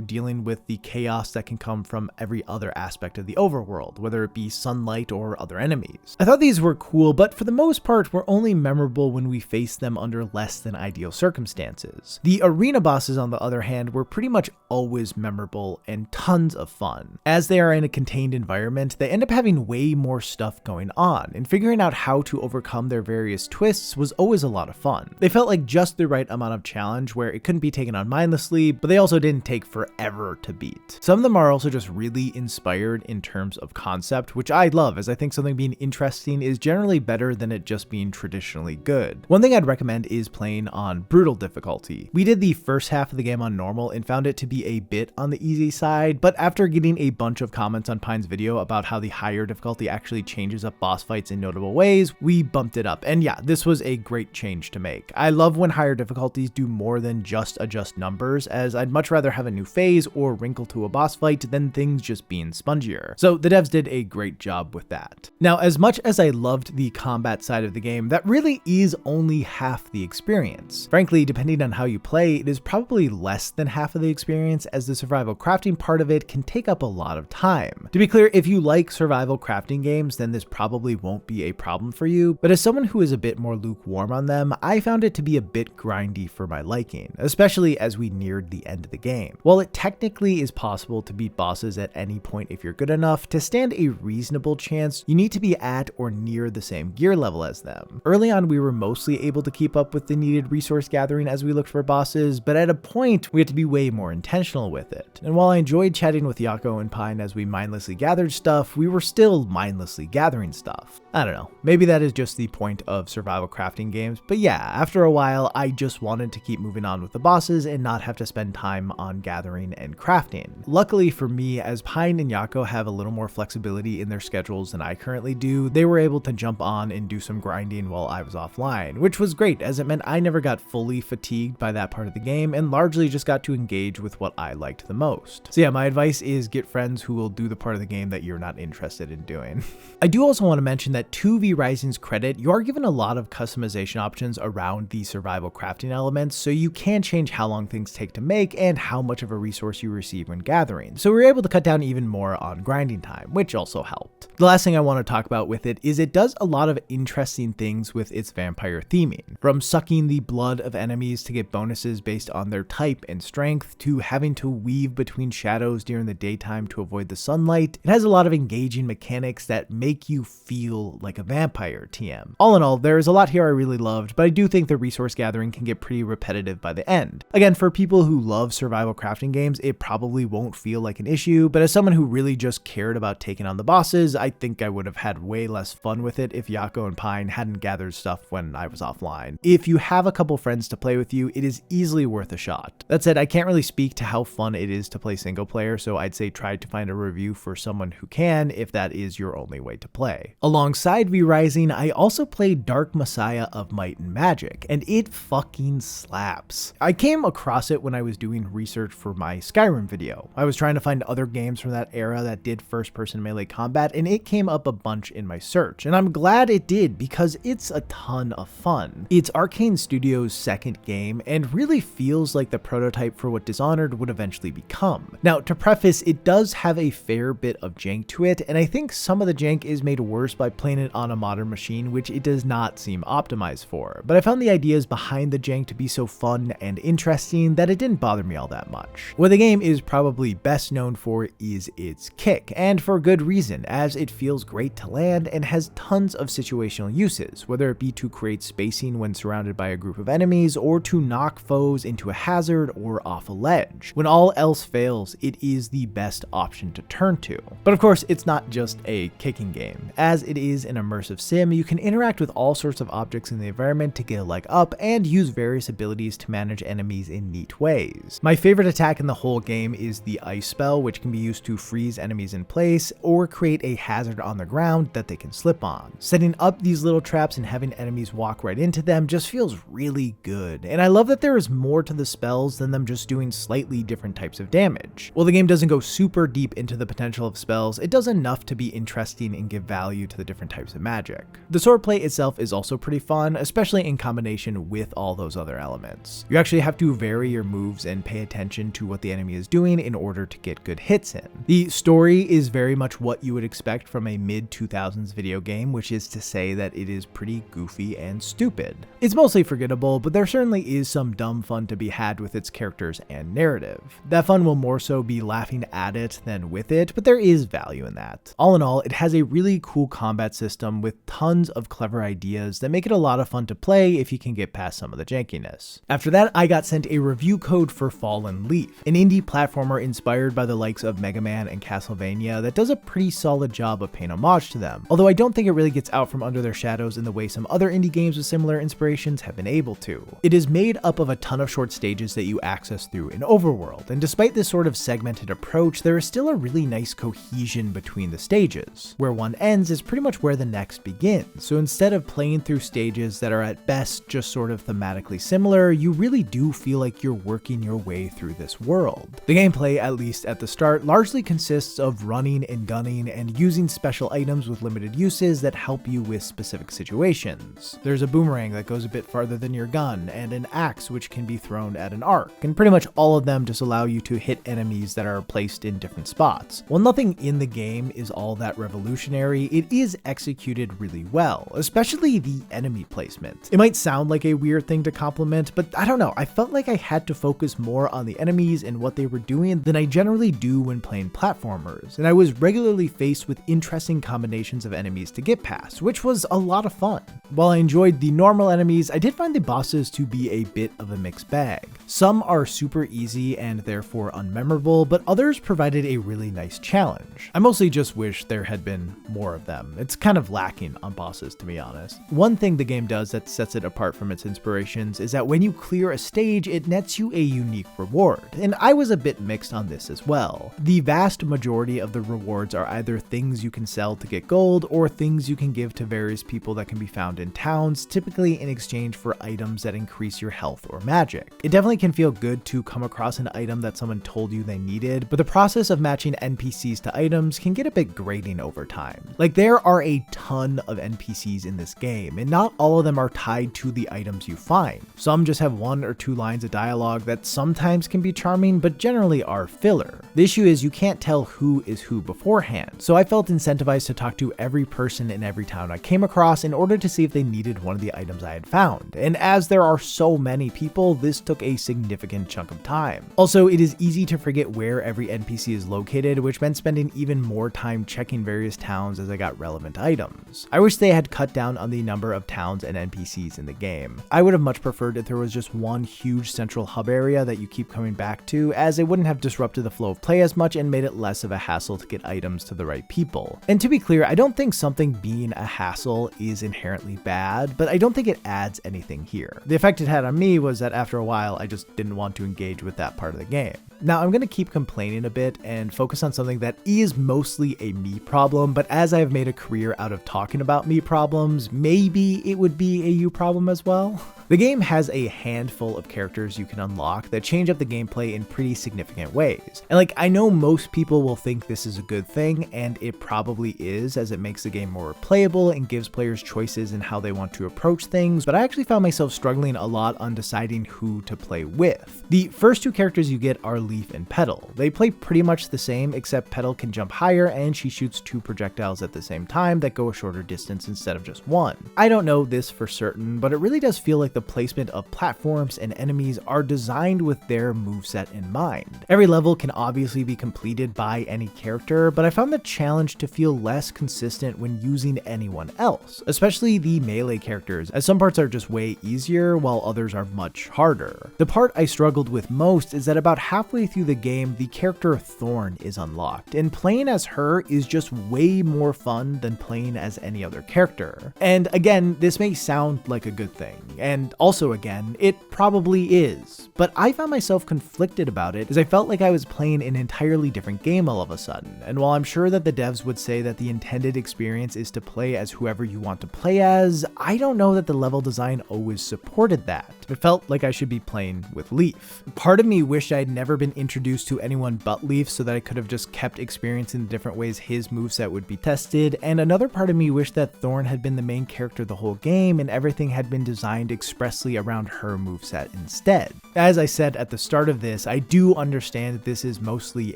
dealing with the chaos that can come from every other aspect of the overworld, whether it be sunlight or other enemies. I thought these were cool, but for the most part were only memorable when we faced them under less than ideal circumstances. The arena bosses, on the other hand, were pretty much always memorable and tons of fun. As they are in a contained environment, they end up having way more stuff going on, and figuring out how to overcome their various twists was always a lot of fun. They felt like just the right amount of challenge where it couldn't be taken on mindlessly, but they also didn't take forever to beat. Some of them are also just really inspired in terms of concept, which I love, as I think something being interesting is generally better than it just being traditionally good. One thing I'd recommend is playing on brutal difficulty. We did the first half of the game on normal and found it to be a bit on the easy side, but after getting a bunch of comments on Pine's video about how the higher difficulty actually changes up boss fights in notable ways, we bumped it up. And yeah, this was a great change to make. I love when higher difficulties do more than just adjust numbers, as I'd much rather have a new phase or wrinkle to a boss fight than things just being spongier. So the devs did a great job with that. Now, as much as I loved the combat side of the game, that really is only half the experience. Frankly, depending on how you play, it is probably less than half of the experience, as the survival crafting part of it can take up a lot of time. To be clear, if you like survival crafting games, then this probably won't be a problem for you, but as someone who is a bit more lukewarm on them, I found it to be a bit grindy for my liking, especially as we neared the end of the game. While it technically is possible to beat bosses at any point if you're good enough, to stand a reasonable chance, you need to be at or near the same gear level as them. Early on, we were mostly able to keep up with the needed resource gathering as we looked for bosses, but at a point, we had to be way more intentional with it. And while I enjoyed chatting with Yako and Pine as we mindlessly gathered stuff, we were still mindlessly gathering stuff. I don't know, maybe that is just the point of survival crafting games, but yeah, after a while, I just wanted to keep moving on with the bosses and not have to spend time on gathering and crafting. Luckily for me, as Pine and Yako have a little more flexibility in their schedules than I currently do, they were able to jump on and do some grinding while I was offline, which was great as it meant I never got fully fatigued by that part of the game and largely just got to engage with what I liked the most. So yeah, my advice is get friends who will do the part of the game that you're not interested in doing. I do also want to mention that to V Rising's credit, you are given a lot of customization options around the survival crafting elements, so you can change how long things take to make and how much of a resource you receive when gathering. So we were able to cut down even more on grinding time, which also helped. The last thing I want to talk about with it is it does a lot of interesting things with its vampire theming. From sucking the blood of enemies to get bonuses based on their type and strength, to having to weave between shadows during the daytime to avoid the sunlight, it has a lot of engaging mechanics that make you feel like a vampire TM. All in all, there is a lot here I really loved, but I do think the resource gathering can get pretty repetitive by the end. Again, for people who love survival crafting games, it probably won't feel like an issue, but as someone who really just cared about taking on the bosses, I think I would have had way less fun with it if Yako and Pine hadn't gathered stuff when I was offline. If you have a couple friends to play with you, it is easily worth a shot. That said, I can't really speak to how fun it is to play single player, so I'd say try to find a review for someone who can if that is your only way to play. Alongside V Rising, I also played Dark Messiah of Might and Magic, and it fucking slaps. I came across it when I was doing research for my Skyrim video. I was trying to find other games from that era that did first-person melee combat, and it came up a bunch in my search, and I'm glad it did because it's a ton of fun. It's Arcane Studios' second game, and really feels like the prototype for what Dishonored would eventually become. Now, to preface, it does have a fair bit of jank to it, and I think some of the jank is made worse by playing it on a modern machine, which it does not seem optimized for. But I found the ideas behind the jank to be so fun and interesting that it didn't bother me all that much. What the game is probably best known for is its kick, and for good reason, as it feels great to land and has tons of situational uses, whether it be to create spacing when surrounded by a group of enemies, or to knock foes into a hazard or off a ledge. When all else fails, it is the best option to turn to. But of course, it's not just a kicking game. As it is an immersive sim, you can interact with all sorts of objects objects in the environment to get a leg up, and use various abilities to manage enemies in neat ways. My favorite attack in the whole game is the ice spell, which can be used to freeze enemies in place or create a hazard on the ground that they can slip on. Setting up these little traps and having enemies walk right into them just feels really good, and I love that there is more to the spells than them just doing slightly different types of damage. While the game doesn't go super deep into the potential of spells, it does enough to be interesting and give value to the different types of magic. The swordplay itself is also pretty fun, especially in combination with all those other elements. You actually have to vary your moves and pay attention to what the enemy is doing in order to get good hits in. The story is very much what you would expect from a mid-2000s video game, which is to say that it is pretty goofy and stupid. It's mostly forgettable, but there certainly is some dumb fun to be had with its characters and narrative. That fun will more so be laughing at it than with it, but there is value in that. All in all, it has a really cool combat system with tons of clever ideas that make it a lot of fun to play if you can get past some of the jankiness. After that, I got sent a review code for Fallen Leaf, an indie platformer inspired by the likes of Mega Man and Castlevania that does a pretty solid job of paying homage to them, although I don't think it really gets out from under their shadows in the way some other indie games with similar inspirations have been able to. It is made up of a ton of short stages that you access through an overworld, and despite this sort of segmented approach, there is still a really nice cohesion between the stages. Where one ends is pretty much where the next begins, so instead of playing through stages that are at best just sort of thematically similar, you really do feel like you're working your way through this world. The gameplay, at least at the start, largely consists of running and gunning and using special items with limited uses that help you with specific situations. There's a boomerang that goes a bit farther than your gun, and an axe which can be thrown at an arc, and pretty much all of them just allow you to hit enemies that are placed in different spots. While nothing in the game is all that revolutionary, it is executed really well, especially the enemy placement. It might sound like a weird thing to compliment, but I don't know, I felt like I had to focus more on the enemies and what they were doing than I generally do when playing platformers, and I was regularly faced with interesting combinations of enemies to get past, which was a lot of fun. While I enjoyed the normal enemies, I did find the bosses to be a bit of a mixed bag. Some are super easy and therefore unmemorable, but others provided a really nice challenge. I mostly just wish there had been more of them. It's kind of lacking on bosses, to be honest. One thing the game does that sets it apart from its inspirations is that when you clear a stage, it nets you a unique reward, and I was a bit mixed on this as well. The vast majority of the rewards are either things you can sell to get gold or things you can give to various people that can be found in towns, typically in exchange for items that increase your health or magic. It definitely can feel good to come across an item that someone told you they needed, but the process of matching NPCs to items can get a bit grating over time. Like, there are a ton of NPCs in this game, and not all of them are tied to the items you find. Some just have 1 or 2 lines of dialogue that sometimes can be charming, but generally are filler. The issue is you can't tell who is who beforehand, so I felt incentivized to talk to every person in every town I came across in order to see if they needed one of the items I had found, and as there are so many people, this took a significant chunk of time. Also, it is easy to forget where every NPC is located, which meant spending even more time checking various towns as I got relevant items. I wish they had cut down on the number of towns and NPCs in the game. I would have much preferred if there was just one huge central hub area that you keep coming back to, as it wouldn't have disrupted the flow of play as much and made it less of a hassle to get items to the right people. And to be clear, I don't think something being a hassle is inherently bad, but I don't think it adds anything here. The effect it had on me was that after a while, I just didn't want to engage with that part of the game. Now, I'm going to keep complaining a bit and focus on something that is mostly a me problem, but as I've made a career out of talking about me problems, maybe it would be a you problem as well. The game has a handful of characters you can unlock that change up the gameplay in pretty significant ways. And I know most people will think this is a good thing, and it probably is, as it makes the game more playable and gives players choices in how they want to approach things, but I actually found myself struggling a lot on deciding who to play with. The first 2 characters you get are Leaf and Petal. They play pretty much the same, except Petal can jump higher and she shoots 2 projectiles at the same time that go a shorter distance instead of just 1. I don't know this for certain, but it really does feel like the the placement of platforms and enemies are designed with their moveset in mind. Every level can obviously be completed by any character, but I found the challenge to feel less consistent when using anyone else, especially the melee characters, as some parts are just way easier while others are much harder. The part I struggled with most is that about halfway through the game, the character Thorn is unlocked, and playing as her is just way more fun than playing as any other character. And again, this may sound like a good thing, and also again, it probably is, but I found myself conflicted about it as I felt like I was playing an entirely different game all of a sudden. And while I'm sure that the devs would say that the intended experience is to play as whoever you want to play as, I don't know that the level design always supported that. It felt like I should be playing with Leaf. Part of me wished I had never been introduced to anyone but Leaf so that I could have just kept experiencing the different ways his moveset would be tested, and another part of me wished that Thorn had been the main character the whole game and everything had been designed expressly around her moveset instead. As I said at the start of this, I do understand that this is mostly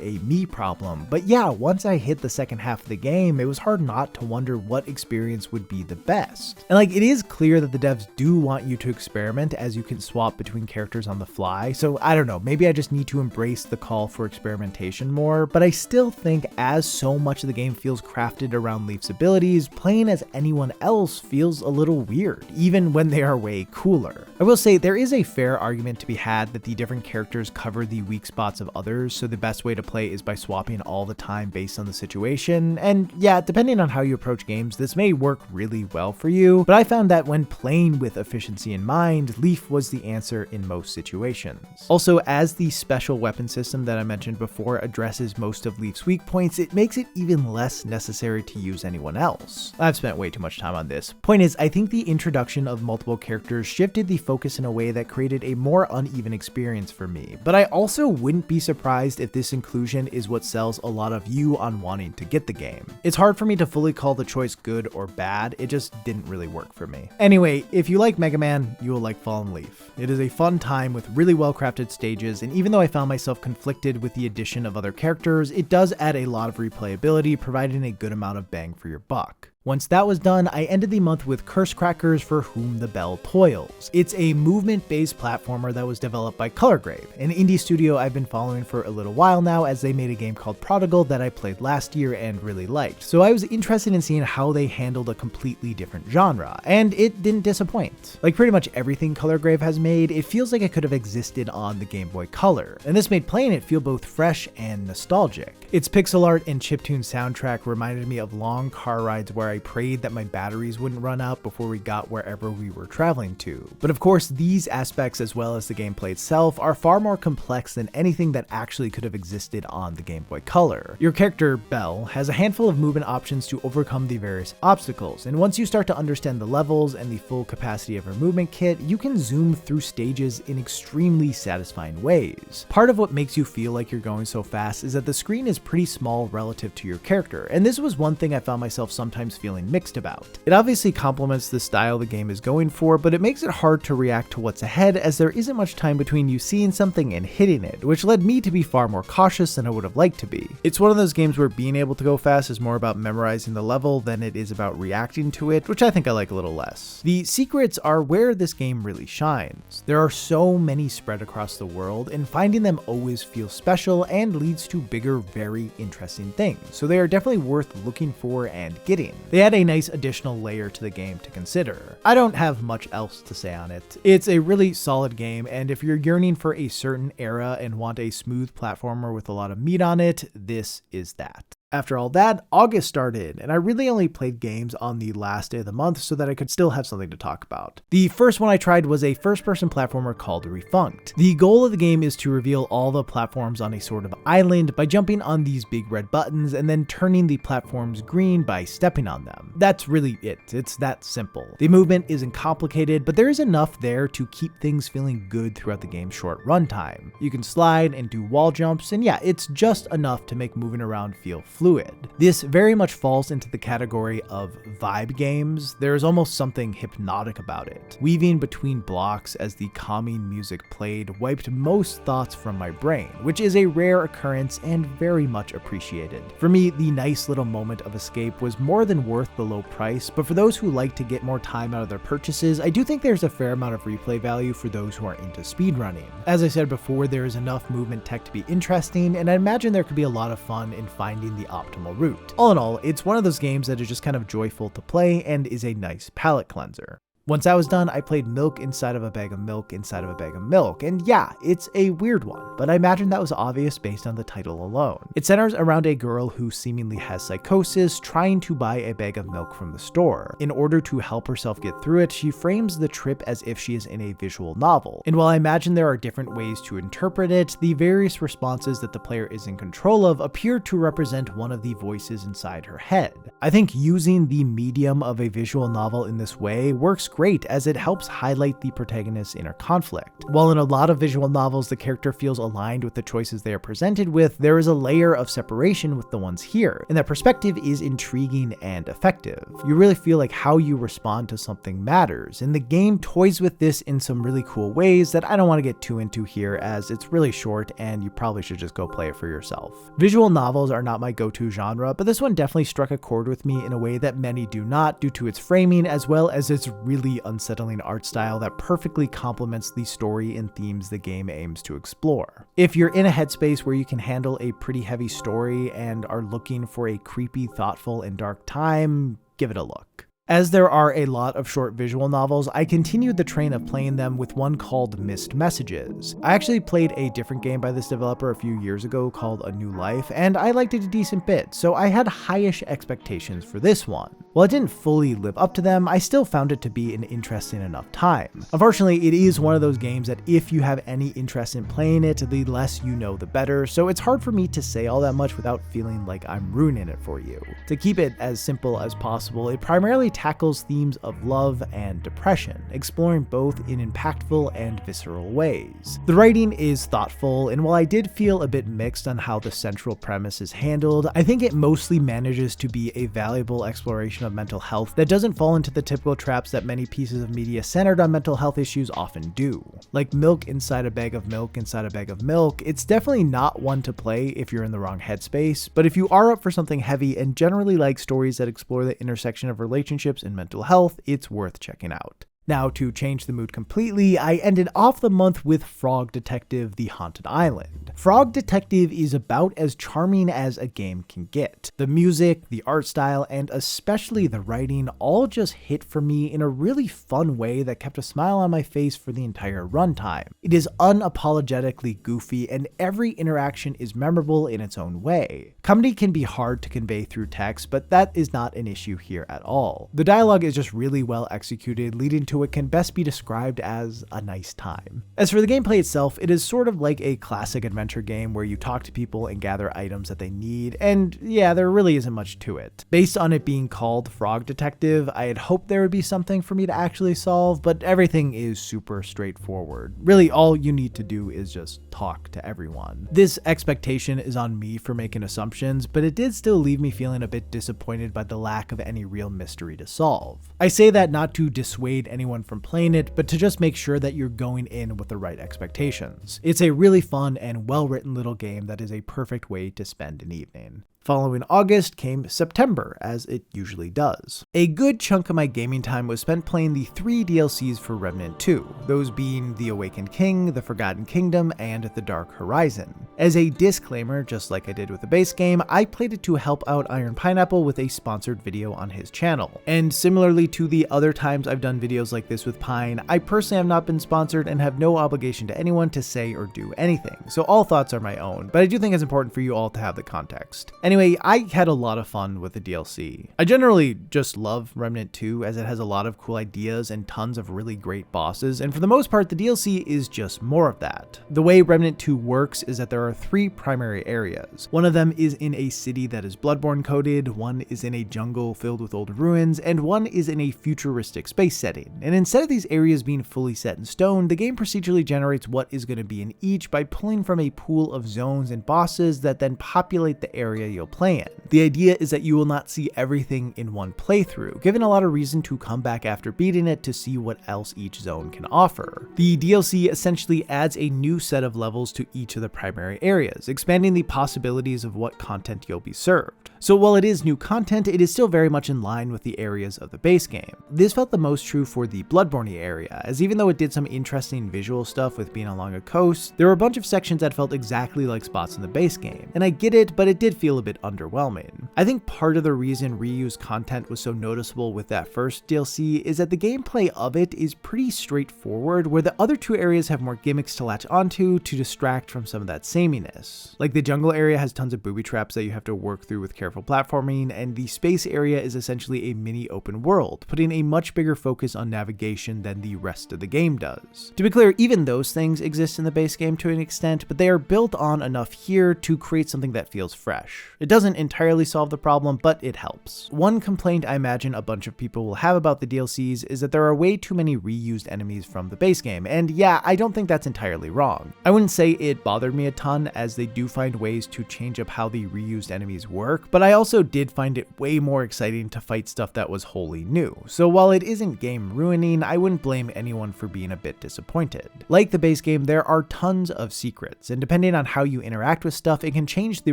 a me problem, but yeah, once I hit the second half of the game, it was hard not to wonder what experience would be the best. And it is clear that the devs do want you to experiment, as you can swap between characters on the fly, so I don't know, maybe I just need to embrace the call for experimentation more, but I still think as so much of the game feels crafted around Leaf's abilities, playing as anyone else feels a little weird, even when they are way cooler. I will say there is a fair argument to be had that the different characters cover the weak spots of others, so the best way to play is by swapping all the time based on the situation, and yeah, depending on how you approach games, this may work really well for you, but I found that when playing with efficiency in mind, Leaf was the answer in most situations. Also, as the special weapon system that I mentioned before addresses most of Leaf's weak points, it makes it even less necessary to use anyone else. I've spent way too much time on this. Point is, I think the introduction of multiple characters shifted the focus in a way that created a more uneven experience for me, but I also wouldn't be surprised if this inclusion is what sells a lot of you on wanting to get the game. It's hard for me to fully call the choice good or bad, it just didn't really work for me. Anyway, if you like Mega Man, you will like Fallen Leaf. It is a fun time with really well crafted stages, and even though I found myself conflicted with the addition of other characters, it does add a lot of replayability, providing a good amount of bang for your buck. Once that was done, I ended the month with Curse Crackers for Whom the Bell Toils. It's a movement-based platformer that was developed by Colorgrave, an indie studio I've been following for a little while now, as they made a game called Prodigal that I played last year and really liked. So I was interested in seeing how they handled a completely different genre, and it didn't disappoint. Like pretty much everything Colorgrave has made, it feels like it could have existed on the Game Boy Color, and this made playing it feel both fresh and nostalgic. Its pixel art and chiptune soundtrack reminded me of long car rides where I prayed that my batteries wouldn't run out before we got wherever we were traveling to. But of course, these aspects as well as the gameplay itself are far more complex than anything that actually could have existed on the Game Boy Color. Your character, Belle, has a handful of movement options to overcome the various obstacles, and once you start to understand the levels and the full capacity of her movement kit, you can zoom through stages in extremely satisfying ways. Part of what makes you feel like you're going so fast is that the screen is pretty small relative to your character, and this was one thing I found myself sometimes feeling mixed about. It obviously complements the style the game is going for, but it makes it hard to react to what's ahead as there isn't much time between you seeing something and hitting it, which led me to be far more cautious than I would have liked to be. It's one of those games where being able to go fast is more about memorizing the level than it is about reacting to it, which I think I like a little less. The secrets are where this game really shines. There are so many spread across the world, and finding them always feels special and leads to bigger, very interesting things, so they are definitely worth looking for and getting. They add a nice additional layer to the game to consider. I don't have much else to say on it. It's a really solid game, and if you're yearning for a certain era and want a smooth platformer with a lot of meat on it, this is that. After all that, August started, and I really only played games on the last day of the month so that I could still have something to talk about. The first one I tried was a first-person platformer called Refunct. The goal of the game is to reveal all the platforms on a sort of island by jumping on these big red buttons and then turning the platforms green by stepping on them. That's really it. It's that simple. The movement isn't complicated, but there is enough there to keep things feeling good throughout the game's short runtime. You can slide and do wall jumps, and yeah, it's just enough to make moving around feel fluid. fluid. This very much falls into the category of vibe games. There is almost something hypnotic about it. Weaving between blocks as the calming music played wiped most thoughts from my brain, which is a rare occurrence and very much appreciated. For me, the nice little moment of escape was more than worth the low price, but for those who like to get more time out of their purchases, I do think there's a fair amount of replay value for those who are into speedrunning. As I said before, there is enough movement tech to be interesting, and I imagine there could be a lot of fun in finding the optimal route. All in all, it's one of those games that is just kind of joyful to play and is a nice palate cleanser. Once I was done, I played milk inside of a bag of milk inside of a bag of milk, and yeah, it's a weird one, but I imagine that was obvious based on the title alone. It centers around a girl who seemingly has psychosis trying to buy a bag of milk from the store. In order to help herself get through it, she frames the trip as if she is in a visual novel, and while I imagine there are different ways to interpret it, the various responses that the player is in control of appear to represent one of the voices inside her head. I think using the medium of a visual novel in this way works great, as it helps highlight the protagonist's inner conflict. While in a lot of visual novels the character feels aligned with the choices they are presented with, there is a layer of separation with the ones here, and that perspective is intriguing and effective. You really feel like how you respond to something matters, and the game toys with this in some really cool ways that I don't want to get too into here, as it's really short and you probably should just go play it for yourself. Visual novels are not my go-to genre, but this one definitely struck a chord with me in a way that many do not, due to its framing as well as its really unsettling art style that perfectly complements the story and themes the game aims to explore. If you're in a headspace where you can handle a pretty heavy story and are looking for a creepy, thoughtful, and dark time, give it a look. As there are a lot of short visual novels, I continued the train of playing them with one called Missed Messages. I actually played a different game by this developer a few years ago called A New Life, and I liked it a decent bit, so I had highish expectations for this one. While it didn't fully live up to them, I still found it to be an interesting enough time. Unfortunately, it is one of those games that if you have any interest in playing it, the less you know the better, so it's hard for me to say all that much without feeling like I'm ruining it for you. To keep it as simple as possible, it primarily tackles themes of love and depression, exploring both in impactful and visceral ways. The writing is thoughtful, and while I did feel a bit mixed on how the central premise is handled, I think it mostly manages to be a valuable exploration of mental health that doesn't fall into the typical traps that many pieces of media centered on mental health issues often do. Like milk inside a bag of milk inside a bag of milk, it's definitely not one to play if you're in the wrong headspace, but if you are up for something heavy and generally like stories that explore the intersection of relationships and mental health, it's worth checking out. Now, to change the mood completely, I ended off the month with Frog Detective: The Haunted Island. Frog Detective is about as charming as a game can get. The music, the art style, and especially the writing all just hit for me in a really fun way that kept a smile on my face for the entire runtime. It is unapologetically goofy, and every interaction is memorable in its own way. Comedy can be hard to convey through text, but that is not an issue here at all. The dialogue is just really well executed, leading to what can best be described as a nice time. As for the gameplay itself, it is sort of like a classic adventure game where you talk to people and gather items that they need, and yeah, there really isn't much to it. Based on it being called Frog Detective, I had hoped there would be something for me to actually solve, but everything is super straightforward. Really, all you need to do is just talk to everyone. This expectation is on me for making assumptions, but it did still leave me feeling a bit disappointed by the lack of any real mystery to solve. I say that not to dissuade anyone from playing it, but to just make sure that you're going in with the right expectations. It's a really fun and well-written little game that is a perfect way to spend an evening. Following August came September, as it usually does. A good chunk of my gaming time was spent playing the 3 DLCs for Remnant 2, those being The Awakened King, The Forgotten Kingdom, and The Dark Horizon. As a disclaimer, just like I did with the base game, I played it to help out Iron Pineapple with a sponsored video on his channel. And similarly to the other times I've done videos like this with Pine, I personally have not been sponsored and have no obligation to anyone to say or do anything, so all thoughts are my own, but I do think it's important for you all to have the context. Anyway, I had a lot of fun with the DLC. I generally just love Remnant 2 as it has a lot of cool ideas and tons of really great bosses, and for the most part the DLC is just more of that. The way Remnant 2 works is that there there are 3 primary areas. One of them is in a city that is Bloodborne coded, one is in a jungle filled with old ruins, and one is in a futuristic space setting. And instead of these areas being fully set in stone, the game procedurally generates what is going to be in each by pulling from a pool of zones and bosses that then populate the area you'll play in. The idea is that you will not see everything in one playthrough, given a lot of reason to come back after beating it to see what else each zone can offer. The DLC essentially adds a new set of levels to each of the primary areas, expanding the possibilities of what content you'll be served. So while it is new content, it is still very much in line with the areas of the base game. This felt the most true for the Bloodborne area, as even though it did some interesting visual stuff with being along a coast, there were a bunch of sections that felt exactly like spots in the base game. And I get it, but it did feel a bit underwhelming. I think part of the reason reused content was so noticeable with that first DLC is that the gameplay of it is pretty straightforward, where the other 2 areas have more gimmicks to latch onto to distract from some of that sameness. Like the jungle area has tons of booby traps that you have to work through with careful platforming, and the space area is essentially a mini open world, putting a much bigger focus on navigation than the rest of the game does. To be clear, even those things exist in the base game to an extent, but they are built on enough here to create something that feels fresh. It doesn't entirely solve the problem, but it helps. One complaint I imagine a bunch of people will have about the DLCs is that there are way too many reused enemies from the base game, and yeah, I don't think that's entirely wrong. I wouldn't say it bothered me a ton, as they do find ways to change up how the reused enemies work, but I also did find it way more exciting to fight stuff that was wholly new. So while it isn't game ruining, I wouldn't blame anyone for being a bit disappointed. Like the base game, there are tons of secrets, and depending on how you interact with stuff, it can change the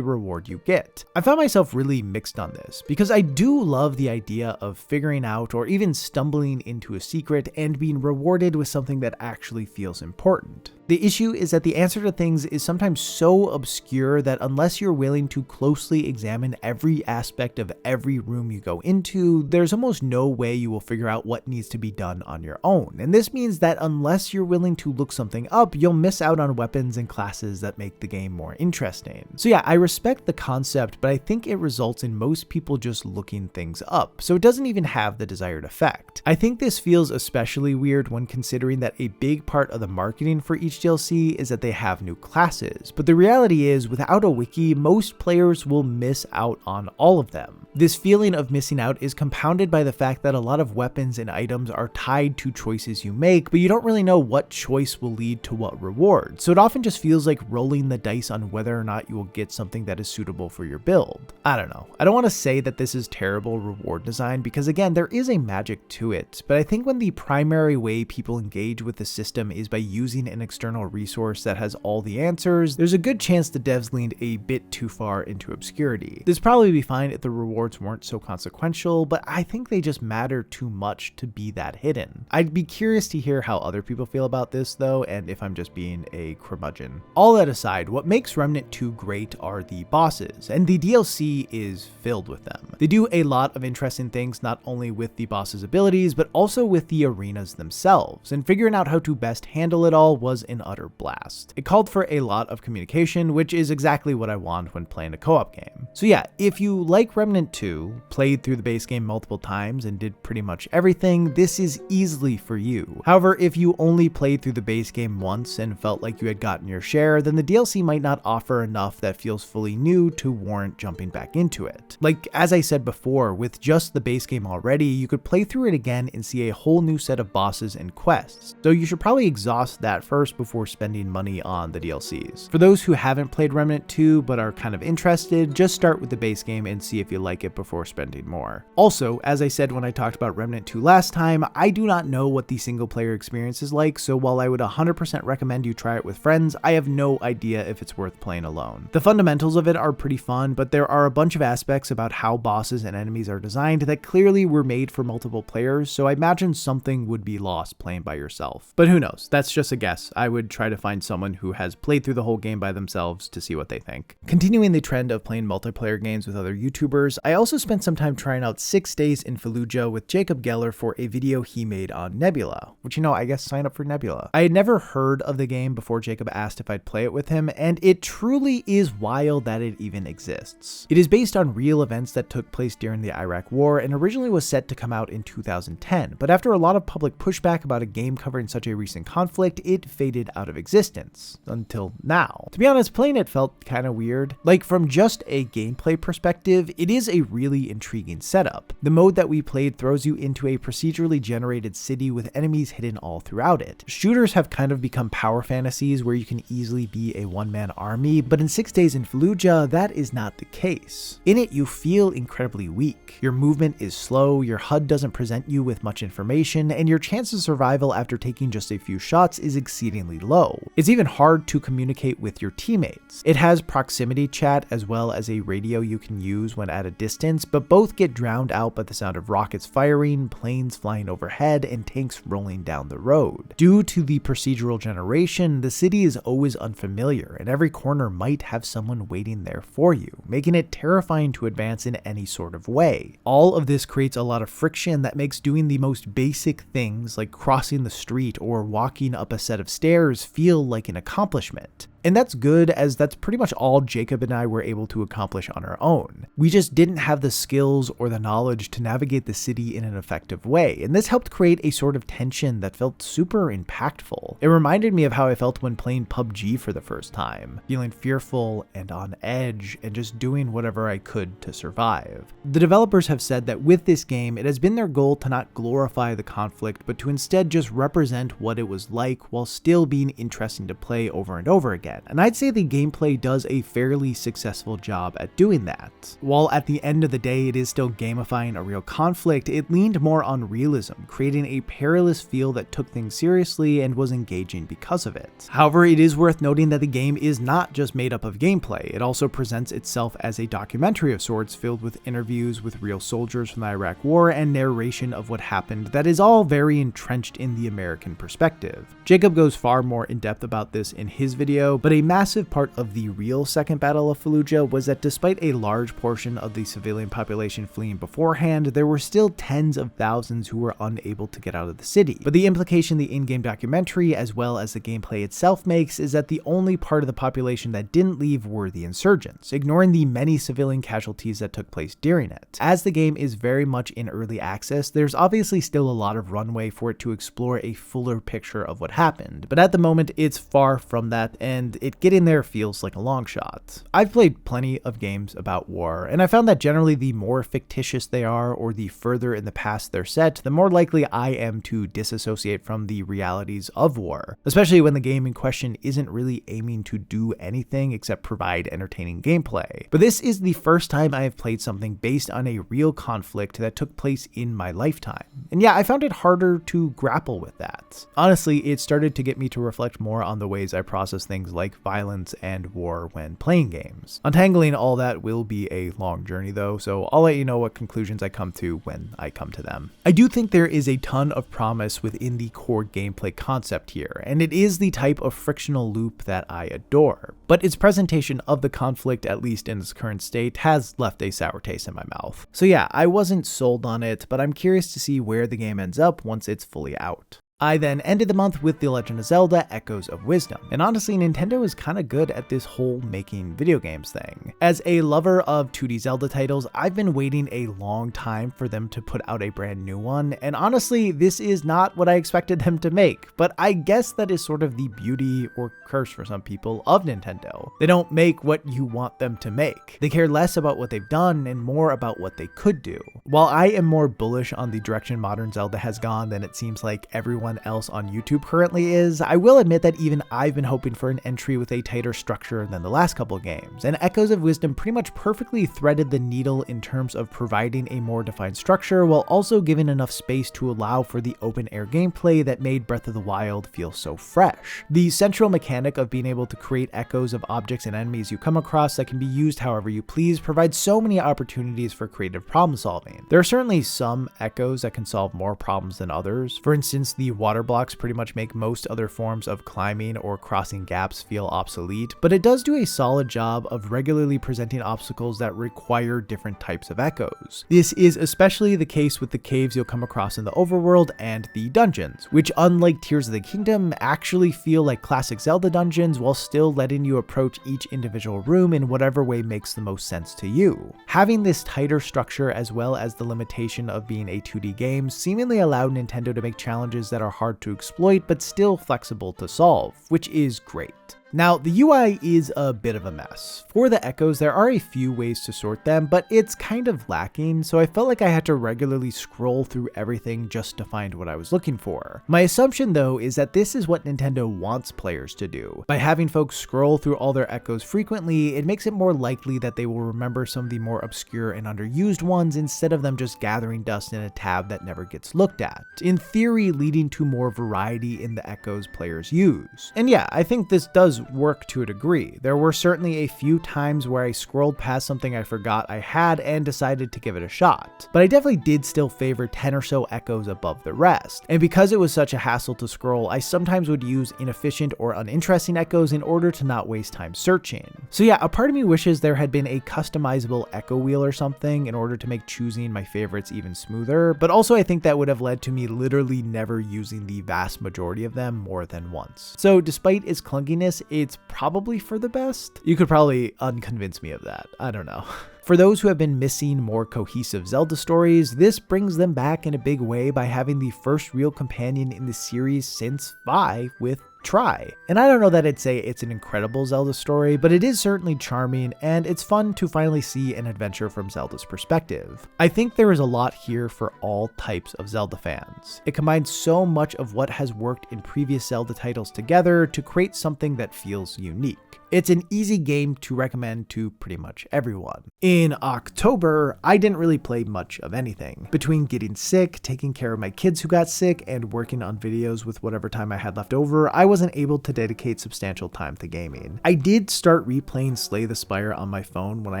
reward you get. I found myself really mixed on this, because I do love the idea of figuring out or even stumbling into a secret and being rewarded with something that actually feels important. The issue is that the answer to things is sometimes so obscure that unless you're willing to closely examine every aspect of every room you go into, there's almost no way you will figure out what needs to be done on your own. And this means that unless you're willing to look something up, you'll miss out on weapons and classes that make the game more interesting. So yeah, I respect the concept, but I think it results in most people just looking things up, so it doesn't even have the desired effect. I think this feels especially weird when considering that a big part of the marketing for each DLC is that they have new classes, but the reality is without a wiki, most players will miss out on all of them. This feeling of missing out is compounded by the fact that a lot of weapons and items are tied to choices you make, but you don't really know what choice will lead to what reward, so it often just feels like rolling the dice on whether or not you will get something that is suitable for your build. I don't know. I don't want to say that this is terrible reward design because again, there is a magic to it, but I think when the primary way people engage with the system is by using an external resource that has all the answers, there's a good chance the devs leaned a bit too far into obscurity. This probably be fine if the rewards weren't so consequential, but I think they just matter too much to be that hidden. I'd be curious to hear how other people feel about this though, and if I'm just being a curmudgeon. All that aside, what makes Remnant 2 great are the bosses, and the DLC is filled with them. They do a lot of interesting things not only with the boss's abilities, but also with the arenas themselves, and figuring out how to best handle it all was an utter blast. It called for a lot of communication, which is exactly what I want when playing a co-op game. So yeah, if you like Remnant 2, played through the base game multiple times and did pretty much everything, this is easily for you. However, if you only played through the base game once and felt like you had gotten your share, then the DLC might not offer enough that feels fully new to warrant jumping back into it. Like, as I said before, with just the base game already, you could play through it again and see a whole new set of bosses and quests, so you should probably exhaust that first before spending money on the DLCs. For those who haven't played Remnant 2 but are kind of interested, just start with the base game and see if you like it before spending more. Also, as I said when I talked about Remnant 2 last time, I do not know what the single player experience is like, so while I would 100% recommend you try it with friends, I have no idea if it's worth playing alone. The fundamentals of it are pretty fun, but there are a bunch of aspects about how bosses and enemies are designed that clearly were made for multiple players, so I imagine something would be lost playing by yourself. But who knows, that's just a guess. I would try to find someone who has played through the whole game by themselves to see what they think. Continuing the trend of playing multiplayer games with other YouTubers, I also spent some time trying out 6 Days in Fallujah with Jacob Geller for a video he made on Nebula, which, you know, I guess sign up for Nebula. I had never heard of the game before Jacob asked if I'd play it with him, and it truly is wild that it even exists. It is based on real events that took place during the Iraq War and originally was set to come out in 2010, but after a lot of public pushback about a game covering such a recent conflict, it faded out of existence until now. now. To be honest, playing it felt kind of weird. Like, from just a gameplay perspective, it is a really intriguing setup. The mode that we played throws you into a procedurally generated city with enemies hidden all throughout it. Shooters have kind of become power fantasies where you can easily be a one-man army, but in 6 Days in Fallujah, that is not the case. In it, you feel incredibly weak. Your movement is slow, your HUD doesn't present you with much information, and your chance of survival after taking just a few shots is exceedingly low. It's even hard to communicate with your teammates. It has proximity chat as well as a radio you can use when at a distance, but both get drowned out by the sound of rockets firing, planes flying overhead, and tanks rolling down the road. Due to the procedural generation, the city is always unfamiliar, and every corner might have someone waiting there for you, making it terrifying to advance in any sort of way. All of this creates a lot of friction that makes doing the most basic things like crossing the street or walking up a set of stairs feel like an accomplishment. And that's good, as that's pretty much all Jacob and I were able to accomplish on our own. We just didn't have the skills or the knowledge to navigate the city in an effective way, and this helped create a sort of tension that felt super impactful. It reminded me of how I felt when playing PUBG for the first time, feeling fearful and on edge and just doing whatever I could to survive. The developers have said that with this game, it has been their goal to not glorify the conflict, but to instead just represent what it was like while still being interesting to play over and over again. And I'd say the gameplay does a fairly successful job at doing that. While at the end of the day it is still gamifying a real conflict, it leaned more on realism, creating a perilous feel that took things seriously and was engaging because of it. However, it is worth noting that the game is not just made up of gameplay. It also presents itself as a documentary of sorts, filled with interviews with real soldiers from the Iraq War and narration of what happened that is all very entrenched in the American perspective. Jacob goes far more in depth about this in his video, but a massive part of the real Second Battle of Fallujah was that despite a large portion of the civilian population fleeing beforehand, there were still tens of thousands who were unable to get out of the city. But the implication the in-game documentary, as well as the gameplay itself, makes is that the only part of the population that didn't leave were the insurgents, ignoring the many civilian casualties that took place during it. As the game is very much in early access, there's obviously still a lot of runway for it to explore a fuller picture of what happened, but at the moment it's far from that, and it getting there feels like a long shot. I've played plenty of games about war, and I found that generally the more fictitious they are or the further in the past they're set, the more likely I am to disassociate from the realities of war, especially when the game in question isn't really aiming to do anything except provide entertaining gameplay. But this is the first time I have played something based on a real conflict that took place in my lifetime. And yeah, I found it harder to grapple with that. Honestly, it started to get me to reflect more on the ways I process things like violence and war when playing games. Untangling all that will be a long journey though, so I'll let you know what conclusions I come to when I come to them. I do think there is a ton of promise within the core gameplay concept here, and it is the type of frictional loop that I adore, but its presentation of the conflict, at least in its current state, has left a sour taste in my mouth. So yeah, I wasn't sold on it, but I'm curious to see where the game ends up once it's fully out. I then ended the month with The Legend of Zelda: Echoes of Wisdom, and honestly Nintendo is kinda good at this whole making video games thing. As a lover of 2D Zelda titles, I've been waiting a long time for them to put out a brand new one, and honestly this is not what I expected them to make, but I guess that is sort of the beauty, or curse for some people, of Nintendo. They don't make what you want them to make. They care less about what they've done and more about what they could do. While I am more bullish on the direction modern Zelda has gone than it seems like everyone else on YouTube currently is, I will admit that even I've been hoping for an entry with a tighter structure than the last couple games, and Echoes of Wisdom pretty much perfectly threaded the needle in terms of providing a more defined structure while also giving enough space to allow for the open air gameplay that made Breath of the Wild feel so fresh. The central mechanic of being able to create echoes of objects and enemies you come across that can be used however you please provides so many opportunities for creative problem solving. There are certainly some echoes that can solve more problems than others. For instance, the water blocks pretty much make most other forms of climbing or crossing gaps feel obsolete, but it does do a solid job of regularly presenting obstacles that require different types of echoes. This is especially the case with the caves you'll come across in the overworld and the dungeons, which unlike Tears of the Kingdom actually feel like classic Zelda dungeons while still letting you approach each individual room in whatever way makes the most sense to you. Having this tighter structure as well as the limitation of being a 2D game seemingly allowed Nintendo to make challenges that are hard to exploit but still flexible to solve, which is great. Now, the UI is a bit of a mess. For the echoes, there are a few ways to sort them, but it's kind of lacking, so I felt like I had to regularly scroll through everything just to find what I was looking for. My assumption, though, is that this is what Nintendo wants players to do. By having folks scroll through all their echoes frequently, it makes it more likely that they will remember some of the more obscure and underused ones instead of them just gathering dust in a tab that never gets looked at, in theory leading to more variety in the echoes players use. And yeah, I think this does work to a degree. There were certainly a few times where I scrolled past something I forgot I had and decided to give it a shot, but I definitely did still favor 10 or so echoes above the rest. And because it was such a hassle to scroll, I sometimes would use inefficient or uninteresting echoes in order to not waste time searching. So yeah, a part of me wishes there had been a customizable echo wheel or something in order to make choosing my favorites even smoother, but also I think that would have led to me literally never using the vast majority of them more than once. So despite its clunkiness, it's probably for the best. You could probably unconvince me of that. I don't know. For those who have been missing more cohesive Zelda stories, this brings them back in a big way by having the first real companion in the series since 5 with Tri. And I don't know that I'd say it's an incredible Zelda story, but it is certainly charming, and it's fun to finally see an adventure from Zelda's perspective. I think there is a lot here for all types of Zelda fans. It combines so much of what has worked in previous Zelda titles together to create something that feels unique. It's an easy game to recommend to pretty much everyone. In October, I didn't really play much of anything. Between getting sick, taking care of my kids who got sick, and working on videos with whatever time I had left over, I wasn't able to dedicate substantial time to gaming. I did start replaying Slay the Spire on my phone when I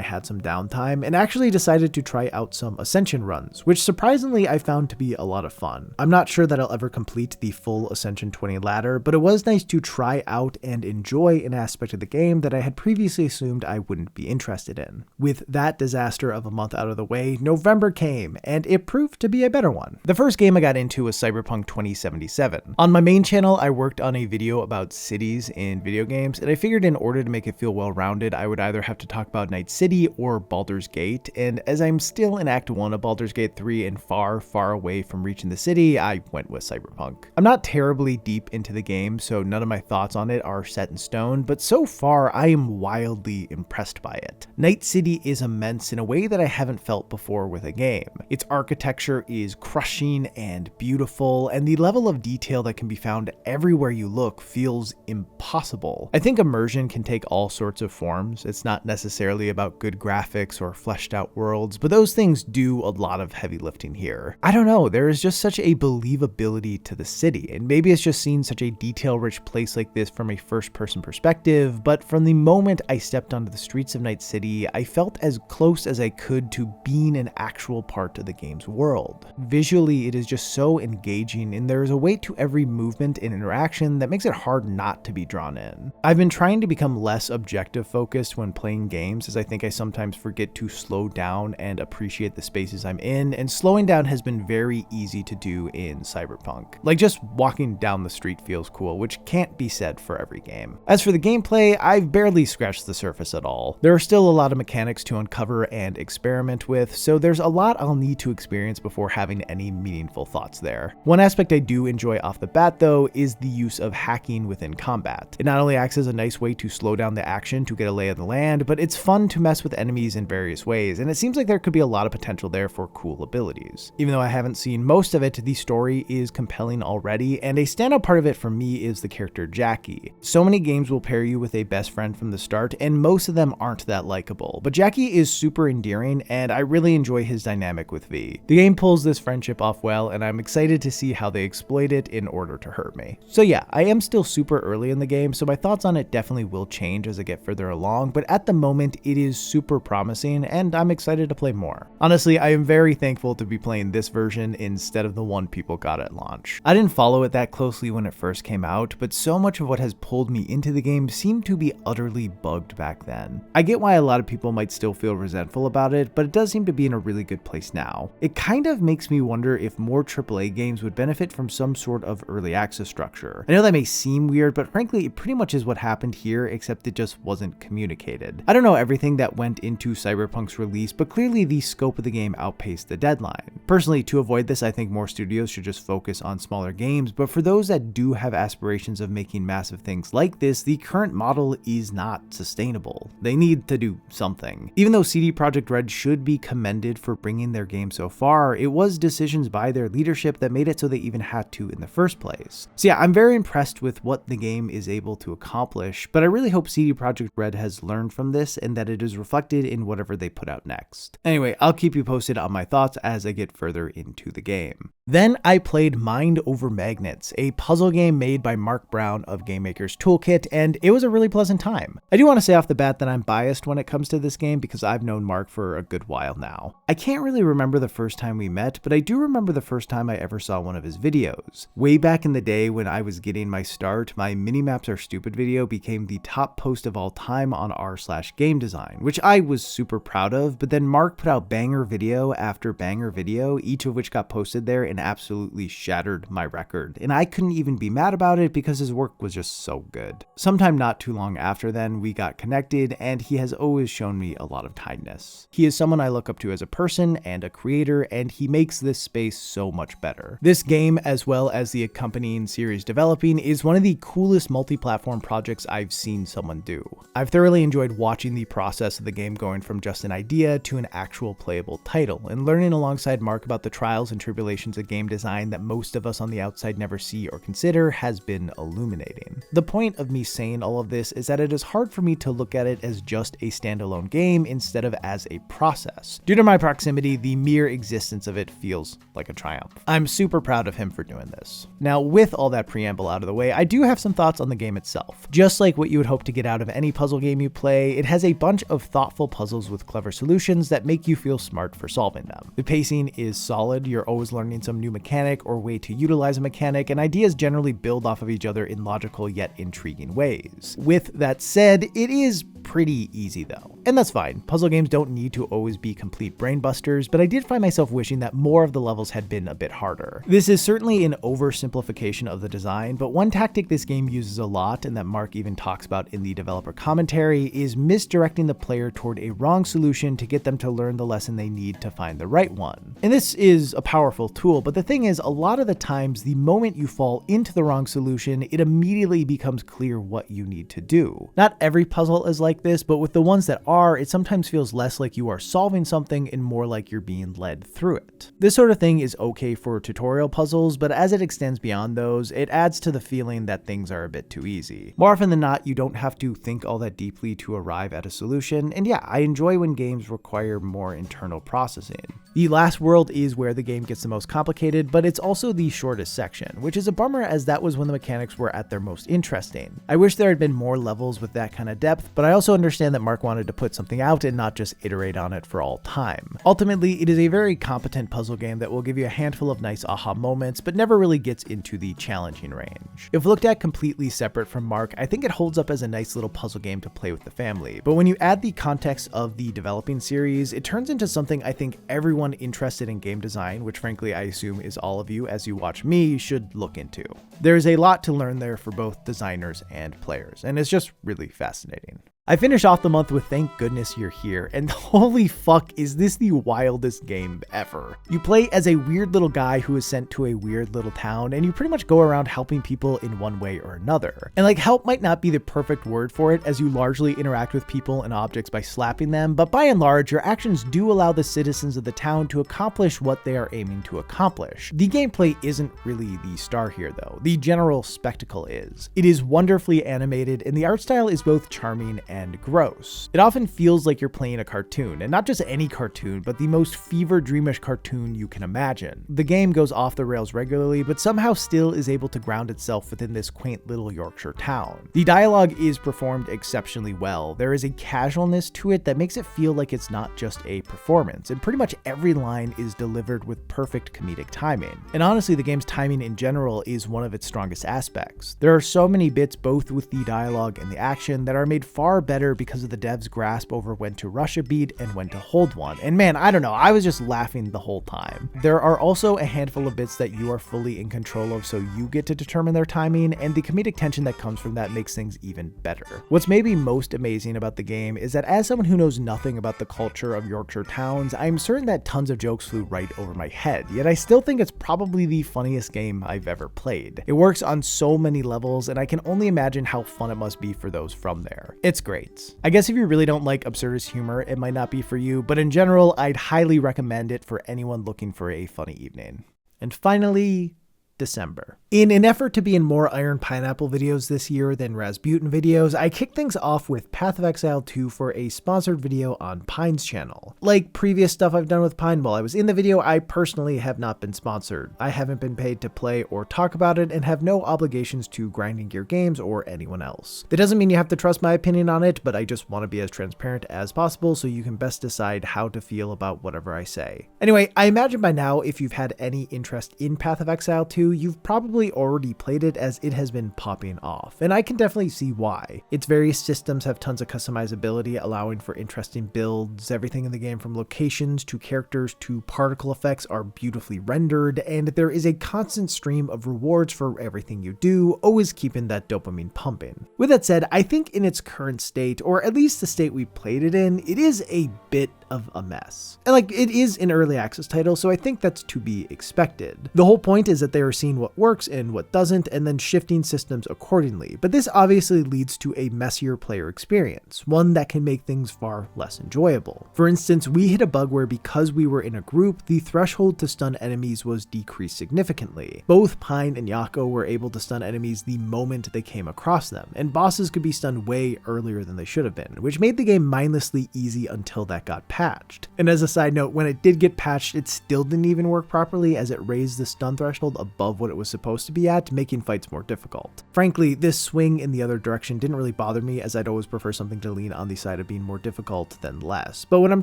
had some downtime, and actually decided to try out some Ascension runs, which surprisingly I found to be a lot of fun. I'm not sure that I'll ever complete the full Ascension 20 ladder, but it was nice to try out and enjoy an aspect of the game that I had previously assumed I wouldn't be interested in. With that disaster of a month out of the way, November came, and it proved to be a better one. The first game I got into was Cyberpunk 2077. On my main channel, I worked on a video about cities in video games, and I figured in order to make it feel well-rounded, I would either have to talk about Night City or Baldur's Gate, and as I'm still in Act 1 of Baldur's Gate 3 and far, far away from reaching the city, I went with Cyberpunk. I'm not terribly deep into the game, so none of my thoughts on it are set in stone, but so far I am wildly impressed by it. Night City is immense in a way that I haven't felt before with a game. Its architecture is crushing and beautiful, and the level of detail that can be found everywhere you look feels impossible. I think immersion can take all sorts of forms. It's not necessarily about good graphics or fleshed out worlds, but those things do a lot of heavy lifting here. I don't know, there is just such a believability to the city, and maybe it's just seeing such a detail-rich place like this from a first-person perspective, but from the moment I stepped onto the streets of Night City, I felt as close as I could to being an actual part of the game's world. Visually, it is just so engaging, and there is a weight to every movement and interaction that makes it hard not to be drawn in. I've been trying to become less objective focused when playing games, as I think I sometimes forget to slow down and appreciate the spaces I'm in, and slowing down has been very easy to do in Cyberpunk. Like just walking down the street feels cool, which can't be said for every game. As for the gameplay, I've barely scratched the surface at all. There are still a lot of mechanics to uncover and experiment with, so there's a lot I'll need to experience before having any meaningful thoughts there. One aspect I do enjoy off the bat though is the use of hacking within combat. It not only acts as a nice way to slow down the action to get a lay of the land, but it's fun to mess with enemies in various ways, and it seems like there could be a lot of potential there for cool abilities. Even though I haven't seen most of it, the story is compelling already, and a standout part of it for me is the character Jackie. So many games will pair you with a best friend from the start, and most of them aren't that likable, but Jackie is super endearing, and I really enjoy his dynamic with V. The game pulls this friendship off well, and I'm excited to see how they exploit it in order to hurt me. So yeah, I am still super early in the game, so my thoughts on it definitely will change as I get further along, but at the moment it is super promising, and I'm excited to play more. Honestly, I am very thankful to be playing this version instead of the one people got at launch. I didn't follow it that closely when it first came out, but so much of what has pulled me into the game seemed to be utterly bugged back then. I get why a lot of people might still feel resentful about it, but it does seem to be in a really good place now. It kind of makes me wonder if more AAA games would benefit from some sort of early access structure. I know that may may seem weird, but frankly, it pretty much is what happened here, except it just wasn't communicated. I don't know everything that went into Cyberpunk's release, but clearly the scope of the game outpaced the deadline. Personally, to avoid this, I think more studios should just focus on smaller games, but for those that do have aspirations of making massive things like this, the current model is not sustainable. They need to do something. Even though CD Projekt Red should be commended for bringing their game so far, it was decisions by their leadership that made it so they even had to in the first place. So yeah, I'm very impressed with what the game is able to accomplish, but I really hope CD Projekt Red has learned from this and that it is reflected in whatever they put out next. Anyway, I'll keep you posted on my thoughts as I get further into the game. Then I played Mind Over Magnets, a puzzle game made by Mark Brown of Game Maker's Toolkit, and it was a really pleasant time. I do want to say off the bat that I'm biased when it comes to this game because I've known Mark for a good while now. I can't really remember the first time we met, but I do remember the first time I ever saw one of his videos. Way back in the day when I was getting my start, my Minimaps Are Stupid video became the top post of all time on r/game design, which I was super proud of, but then Mark put out banger video after banger video, each of which got posted there and absolutely shattered my record, and I couldn't even be mad about it because his work was just so good. Sometime not too long after then, we got connected, and he has always shown me a lot of kindness. He is someone I look up to as a person and a creator, and he makes this space so much better. This game, as well as the accompanying series developing, is one of the coolest multi-platform projects I've seen someone do. I've thoroughly enjoyed watching the process of the game going from just an idea to an actual playable title, and learning alongside Mark about the trials and tribulations of game design that most of us on the outside never see or consider has been illuminating. The point of me saying all of this is that it is hard for me to look at it as just a standalone game instead of as a process. Due to my proximity, the mere existence of it feels like a triumph. I'm super proud of him for doing this. Now, with all that preamble out of the way, I do have some thoughts on the game itself. Just like what you would hope to get out of any puzzle game you play, it has a bunch of thoughtful puzzles with clever solutions that make you feel smart for solving them. The pacing is solid, you're always learning some new mechanic or way to utilize a mechanic, and ideas generally build off of each other in logical yet intriguing ways. With that said, it is pretty easy though. And that's fine. Puzzle games don't need to always be complete brainbusters, but I did find myself wishing that more of the levels had been a bit harder. This is certainly an oversimplification of the design, but one tactic this game uses a lot, and that Mark even talks about in the developer commentary, is misdirecting the player toward a wrong solution to get them to learn the lesson they need to find the right one. And this is a powerful tool, but the thing is, a lot of the times, the moment you fall into the wrong solution, it immediately becomes clear what you need to do. Not every puzzle is like this, but with the ones that are, it sometimes feels less like you are solving something and more like you're being led through it. This sort of thing is okay for tutorial puzzles, but as it extends beyond those, it adds to the feeling that things are a bit too easy. More often than not, you don't have to think all that deeply to arrive at a solution, and yeah, I enjoy when games require more internal processing. The last world is where the game gets the most complicated, but it's also the shortest section, which is a bummer as that was when the mechanics were at their most interesting. I wish there had been more levels with that kind of depth, but I also understand that Mark wanted to put something out and not just iterate on it for all time. Ultimately, it is a very competent puzzle game that will give you a handful of nice aha moments, but never really gets into the challenging range. If looked at completely separate from Mark, I think it holds up as a nice little puzzle game to play with the family, but when you add the context of the developing series, it turns into something I think everyone interested in game design, which frankly I assume is all of you as you watch me, should look into. There's a lot to learn there for both designers and players, and it's just really fascinating. I finished off the month with Thank Goodness You're Here, and holy fuck is this the wildest game ever. You play as a weird little guy who is sent to a weird little town, and you pretty much go around helping people in one way or another. And like, help might not be the perfect word for it, as you largely interact with people and objects by slapping them, but by and large, your actions do allow the citizens of the town to accomplish what they are aiming to accomplish. The gameplay isn't really the star here though, the general spectacle is. It is wonderfully animated, and the art style is both charming and gross. It often feels like you're playing a cartoon, and not just any cartoon, but the most fever-dreamish cartoon you can imagine. The game goes off the rails regularly, but somehow still is able to ground itself within this quaint little Yorkshire town. The dialogue is performed exceptionally well. There is a casualness to it that makes it feel like it's not just a performance, and pretty much every line is delivered with perfect comedic timing. And honestly, the game's timing in general is one of its strongest aspects. There are so many bits, both with the dialogue and the action, that are made far better because of the devs' grasp over when to rush a beat and when to hold one. And man, I don't know, I was just laughing the whole time. There are also a handful of bits that you are fully in control of, so you get to determine their timing, and the comedic tension that comes from that makes things even better. What's maybe most amazing about the game is that as someone who knows nothing about the culture of Yorkshire towns, I'm certain that tons of jokes flew right over my head, yet I still think it's probably the funniest game I've ever played. It works on so many levels, and I can only imagine how fun it must be for those from there. It's great. I guess if you really don't like absurdist humor, it might not be for you, but in general, I'd highly recommend it for anyone looking for a funny evening. And finally, December. In an effort to be in more Iron Pineapple videos this year than Rasputin videos, I kicked things off with Path of Exile 2 for a sponsored video on Pine's channel. Like previous stuff I've done with Pine while I was in the video, I personally have not been sponsored. I haven't been paid to play or talk about it and have no obligations to Grinding Gear Games or anyone else. That doesn't mean you have to trust my opinion on it, but I just want to be as transparent as possible so you can best decide how to feel about whatever I say. Anyway, I imagine by now if you've had any interest in Path of Exile 2, you've probably already played it as it has been popping off, and I can definitely see why. Its various systems have tons of customizability, allowing for interesting builds. Everything in the game from locations to characters to particle effects are beautifully rendered, and there is a constant stream of rewards for everything you do, always keeping that dopamine pumping. With that said, I think in its current state, or at least the state we played it in, it is a bit of a mess. And like, it is an early access title, so I think that's to be expected. The whole point is that they are seeing what works and what doesn't, and then shifting systems accordingly. But this obviously leads to a messier player experience, one that can make things far less enjoyable. For instance, we hit a bug where because we were in a group, the threshold to stun enemies was decreased significantly. Both Pine and Yako were able to stun enemies the moment they came across them, and bosses could be stunned way earlier than they should have been, which made the game mindlessly easy until that got patched. And as a side note, when it did get patched, it still didn't even work properly as it raised the stun threshold above what it was supposed to be at, making fights more difficult. Frankly, this swing in the other direction didn't really bother me, as I'd always prefer something to lean on the side of being more difficult than less. But what I'm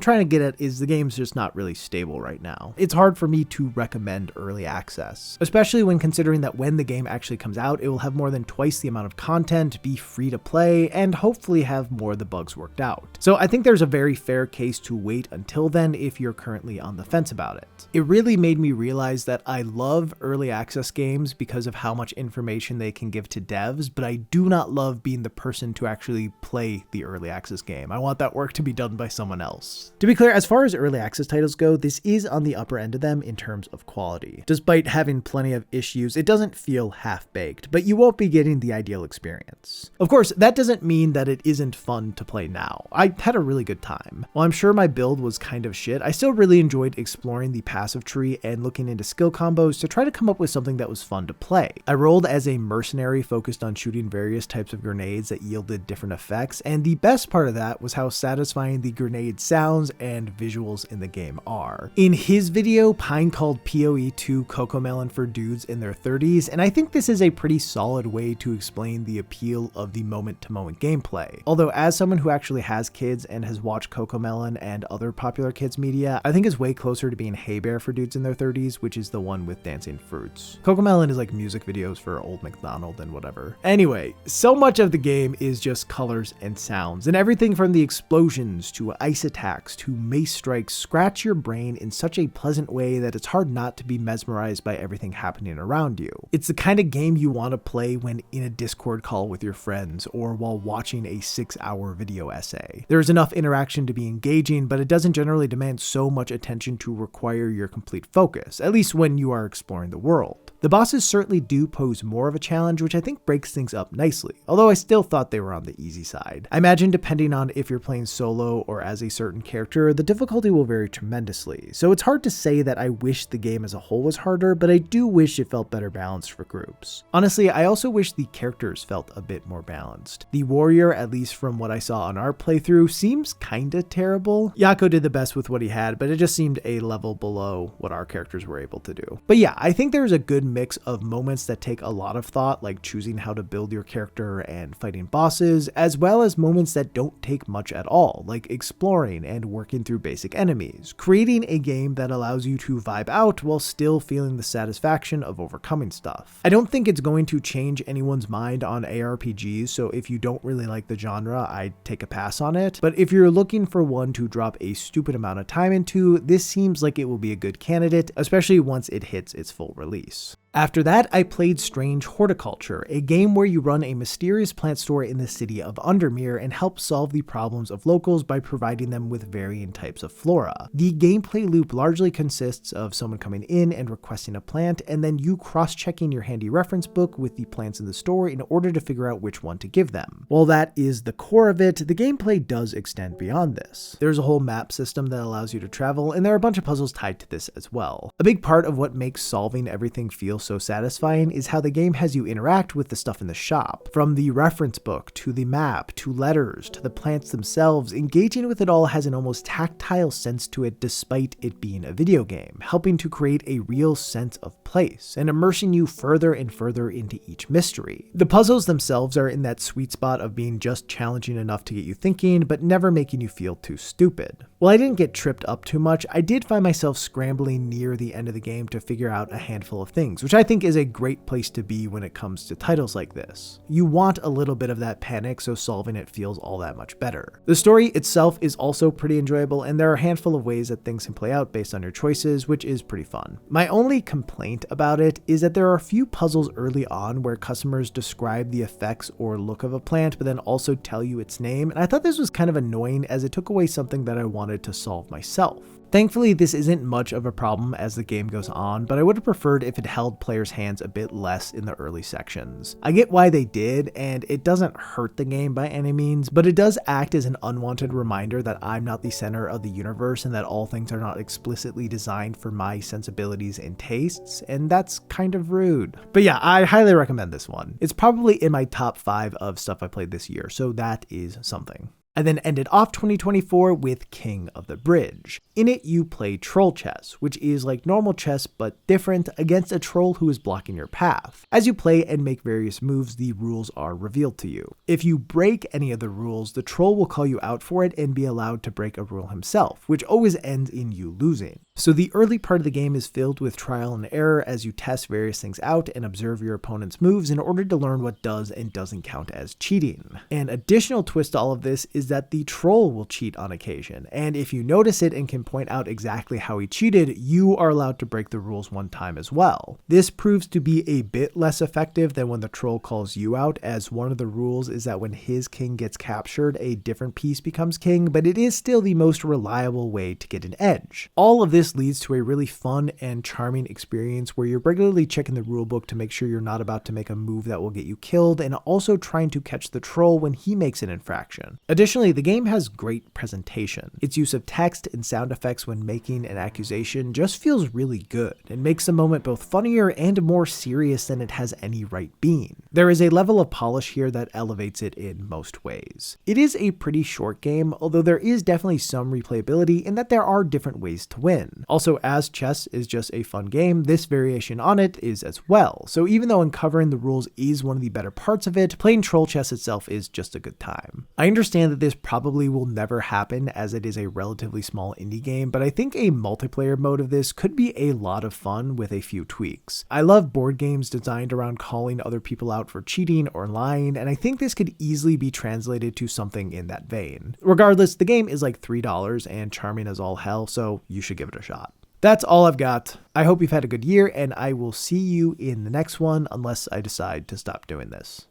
trying to get at is the game's just not really stable right now. It's hard for me to recommend early access, especially when considering that when the game actually comes out, it will have more than twice the amount of content, be free to play, and hopefully have more of the bugs worked out. So I think there's a very fair case to wait until then if you're currently on the fence about it. It really made me realize that I love early access games because of how much information they can give to devs, but I do not love being the person to actually play the early access game. I want that work to be done by someone else. To be clear, as far as early access titles go, this is on the upper end of them in terms of quality. Despite having plenty of issues, it doesn't feel half-baked, but you won't be getting the ideal experience. Of course, that doesn't mean that it isn't fun to play now. I had a really good time. While I'm sure my build was kind of shit, I still really enjoyed exploring the passive tree and looking into skill combos to try to come up with something that was fun to play. I rolled as a mercenary focused on shooting various types of grenades that yielded different effects, and the best part of that was how satisfying the grenade sounds and visuals in the game are. In his video, Pine called PoE2 Cocomelon for dudes in their 30s, and I think this is a pretty solid way to explain the appeal of the moment-to-moment gameplay. Although as someone who actually has kids and has watched Cocomelon and other popular kids media, I think it's way closer to being Hey Bear for dudes in their 30s, which is the one with dancing fruits. Cocomelon is like music videos for Old MacDonald and whatever. Anyway, so much of the game is just colors and sounds, and everything from the explosions to ice attacks to mace strikes scratch your brain in such a pleasant way that it's hard not to be mesmerized by everything happening around you. It's the kind of game you want to play when in a Discord call with your friends or while watching a 6-hour video essay. There's enough interaction to be engaging, but it doesn't generally demand so much attention to require your complete focus, at least when you are exploring the world. The bosses certainly do pose more of a challenge, which I think breaks things up nicely, although I still thought they were on the easy side. I imagine depending on if you're playing solo or as a certain character, the difficulty will vary tremendously, so it's hard to say that I wish the game as a whole was harder, but I do wish it felt better balanced for groups. Honestly, I also wish the characters felt a bit more balanced. The warrior, at least from what I saw on our playthrough, seems kinda terrible. Yako did the best with what he had, but it just seemed a level below what our characters were able to do. But yeah, I think there's a good mix of moments that take a lot of thought, like choosing how to build your character and fighting bosses, as well as moments that don't take much at all, like exploring and working through basic enemies, creating a game that allows you to vibe out while still feeling the satisfaction of overcoming stuff. I don't think it's going to change anyone's mind on ARPGs, so if you don't really like the genre, I'd take a pass on it. But if you're looking for one to drop a stupid amount of time into, this seems like it will be a good candidate, especially once it hits its full release. After that, I played Strange Horticulture, a game where you run a mysterious plant store in the city of Undermere and help solve the problems of locals by providing them with varying types of flora. The gameplay loop largely consists of someone coming in and requesting a plant, and then you cross-checking your handy reference book with the plants in the store in order to figure out which one to give them. While that is the core of it, the gameplay does extend beyond this. There's a whole map system that allows you to travel, and there are a bunch of puzzles tied to this as well. A big part of what makes solving everything feel so satisfying is how the game has you interact with the stuff in the shop. From the reference book, to the map, to letters, to the plants themselves, engaging with it all has an almost tactile sense to it despite it being a video game, helping to create a real sense of place, and immersing you further and further into each mystery. The puzzles themselves are in that sweet spot of being just challenging enough to get you thinking, but never making you feel too stupid. While I didn't get tripped up too much, I did find myself scrambling near the end of the game to figure out a handful of things, which I think is a great place to be when it comes to titles like this. You want a little bit of that panic, so solving it feels all that much better. The story itself is also pretty enjoyable, and there are a handful of ways that things can play out based on your choices, which is pretty fun. My only complaint about it is that there are a few puzzles early on where customers describe the effects or look of a plant, but then also tell you its name, and I thought this was kind of annoying as it took away something that I wanted to solve myself. Thankfully, this isn't much of a problem as the game goes on, but I would have preferred if it held players' hands a bit less in the early sections. I get why they did, and it doesn't hurt the game by any means, but it does act as an unwanted reminder that I'm not the center of the universe and that all things are not explicitly designed for my sensibilities and tastes, and that's kind of rude. But yeah, I highly recommend this one. It's probably in my top 5 of stuff I played this year, so that is something. I then ended off 2024 with King of the Bridge. In it, you play troll chess, which is like normal chess but different, against a troll who is blocking your path. As you play and make various moves, the rules are revealed to you. If you break any of the rules, the troll will call you out for it and be allowed to break a rule himself, which always ends in you losing. So the early part of the game is filled with trial and error as you test various things out and observe your opponent's moves in order to learn what does and doesn't count as cheating. An additional twist to all of this is that the troll will cheat on occasion, and if you notice it and can point out exactly how he cheated, you are allowed to break the rules one time as well. This proves to be a bit less effective than when the troll calls you out, as one of the rules is that when his king gets captured, a different piece becomes king, but it is still the most reliable way to get an edge. All of this leads to a really fun and charming experience where you're regularly checking the rulebook to make sure you're not about to make a move that will get you killed, and also trying to catch the troll when he makes an infraction. Additionally, the game has great presentation. Its use of text and sound effects when making an accusation just feels really good and makes the moment both funnier and more serious than it has any right being. There is a level of polish here that elevates it in most ways. It is a pretty short game, although there is definitely some replayability in that there are different ways to win. Also, as chess is just a fun game, this variation on it is as well. So even though uncovering the rules is one of the better parts of it, playing troll chess itself is just a good time. I understand that this probably will never happen as it is a relatively small indie game, but I think a multiplayer mode of this could be a lot of fun with a few tweaks. I love board games designed around calling other people out for cheating or lying, and I think this could easily be translated to something in that vein. Regardless, the game is like $3 and charming as all hell, so you should give it a shot. That's all I've got. I hope you've had a good year, and I will see you in the next one unless I decide to stop doing this.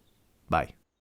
Bye.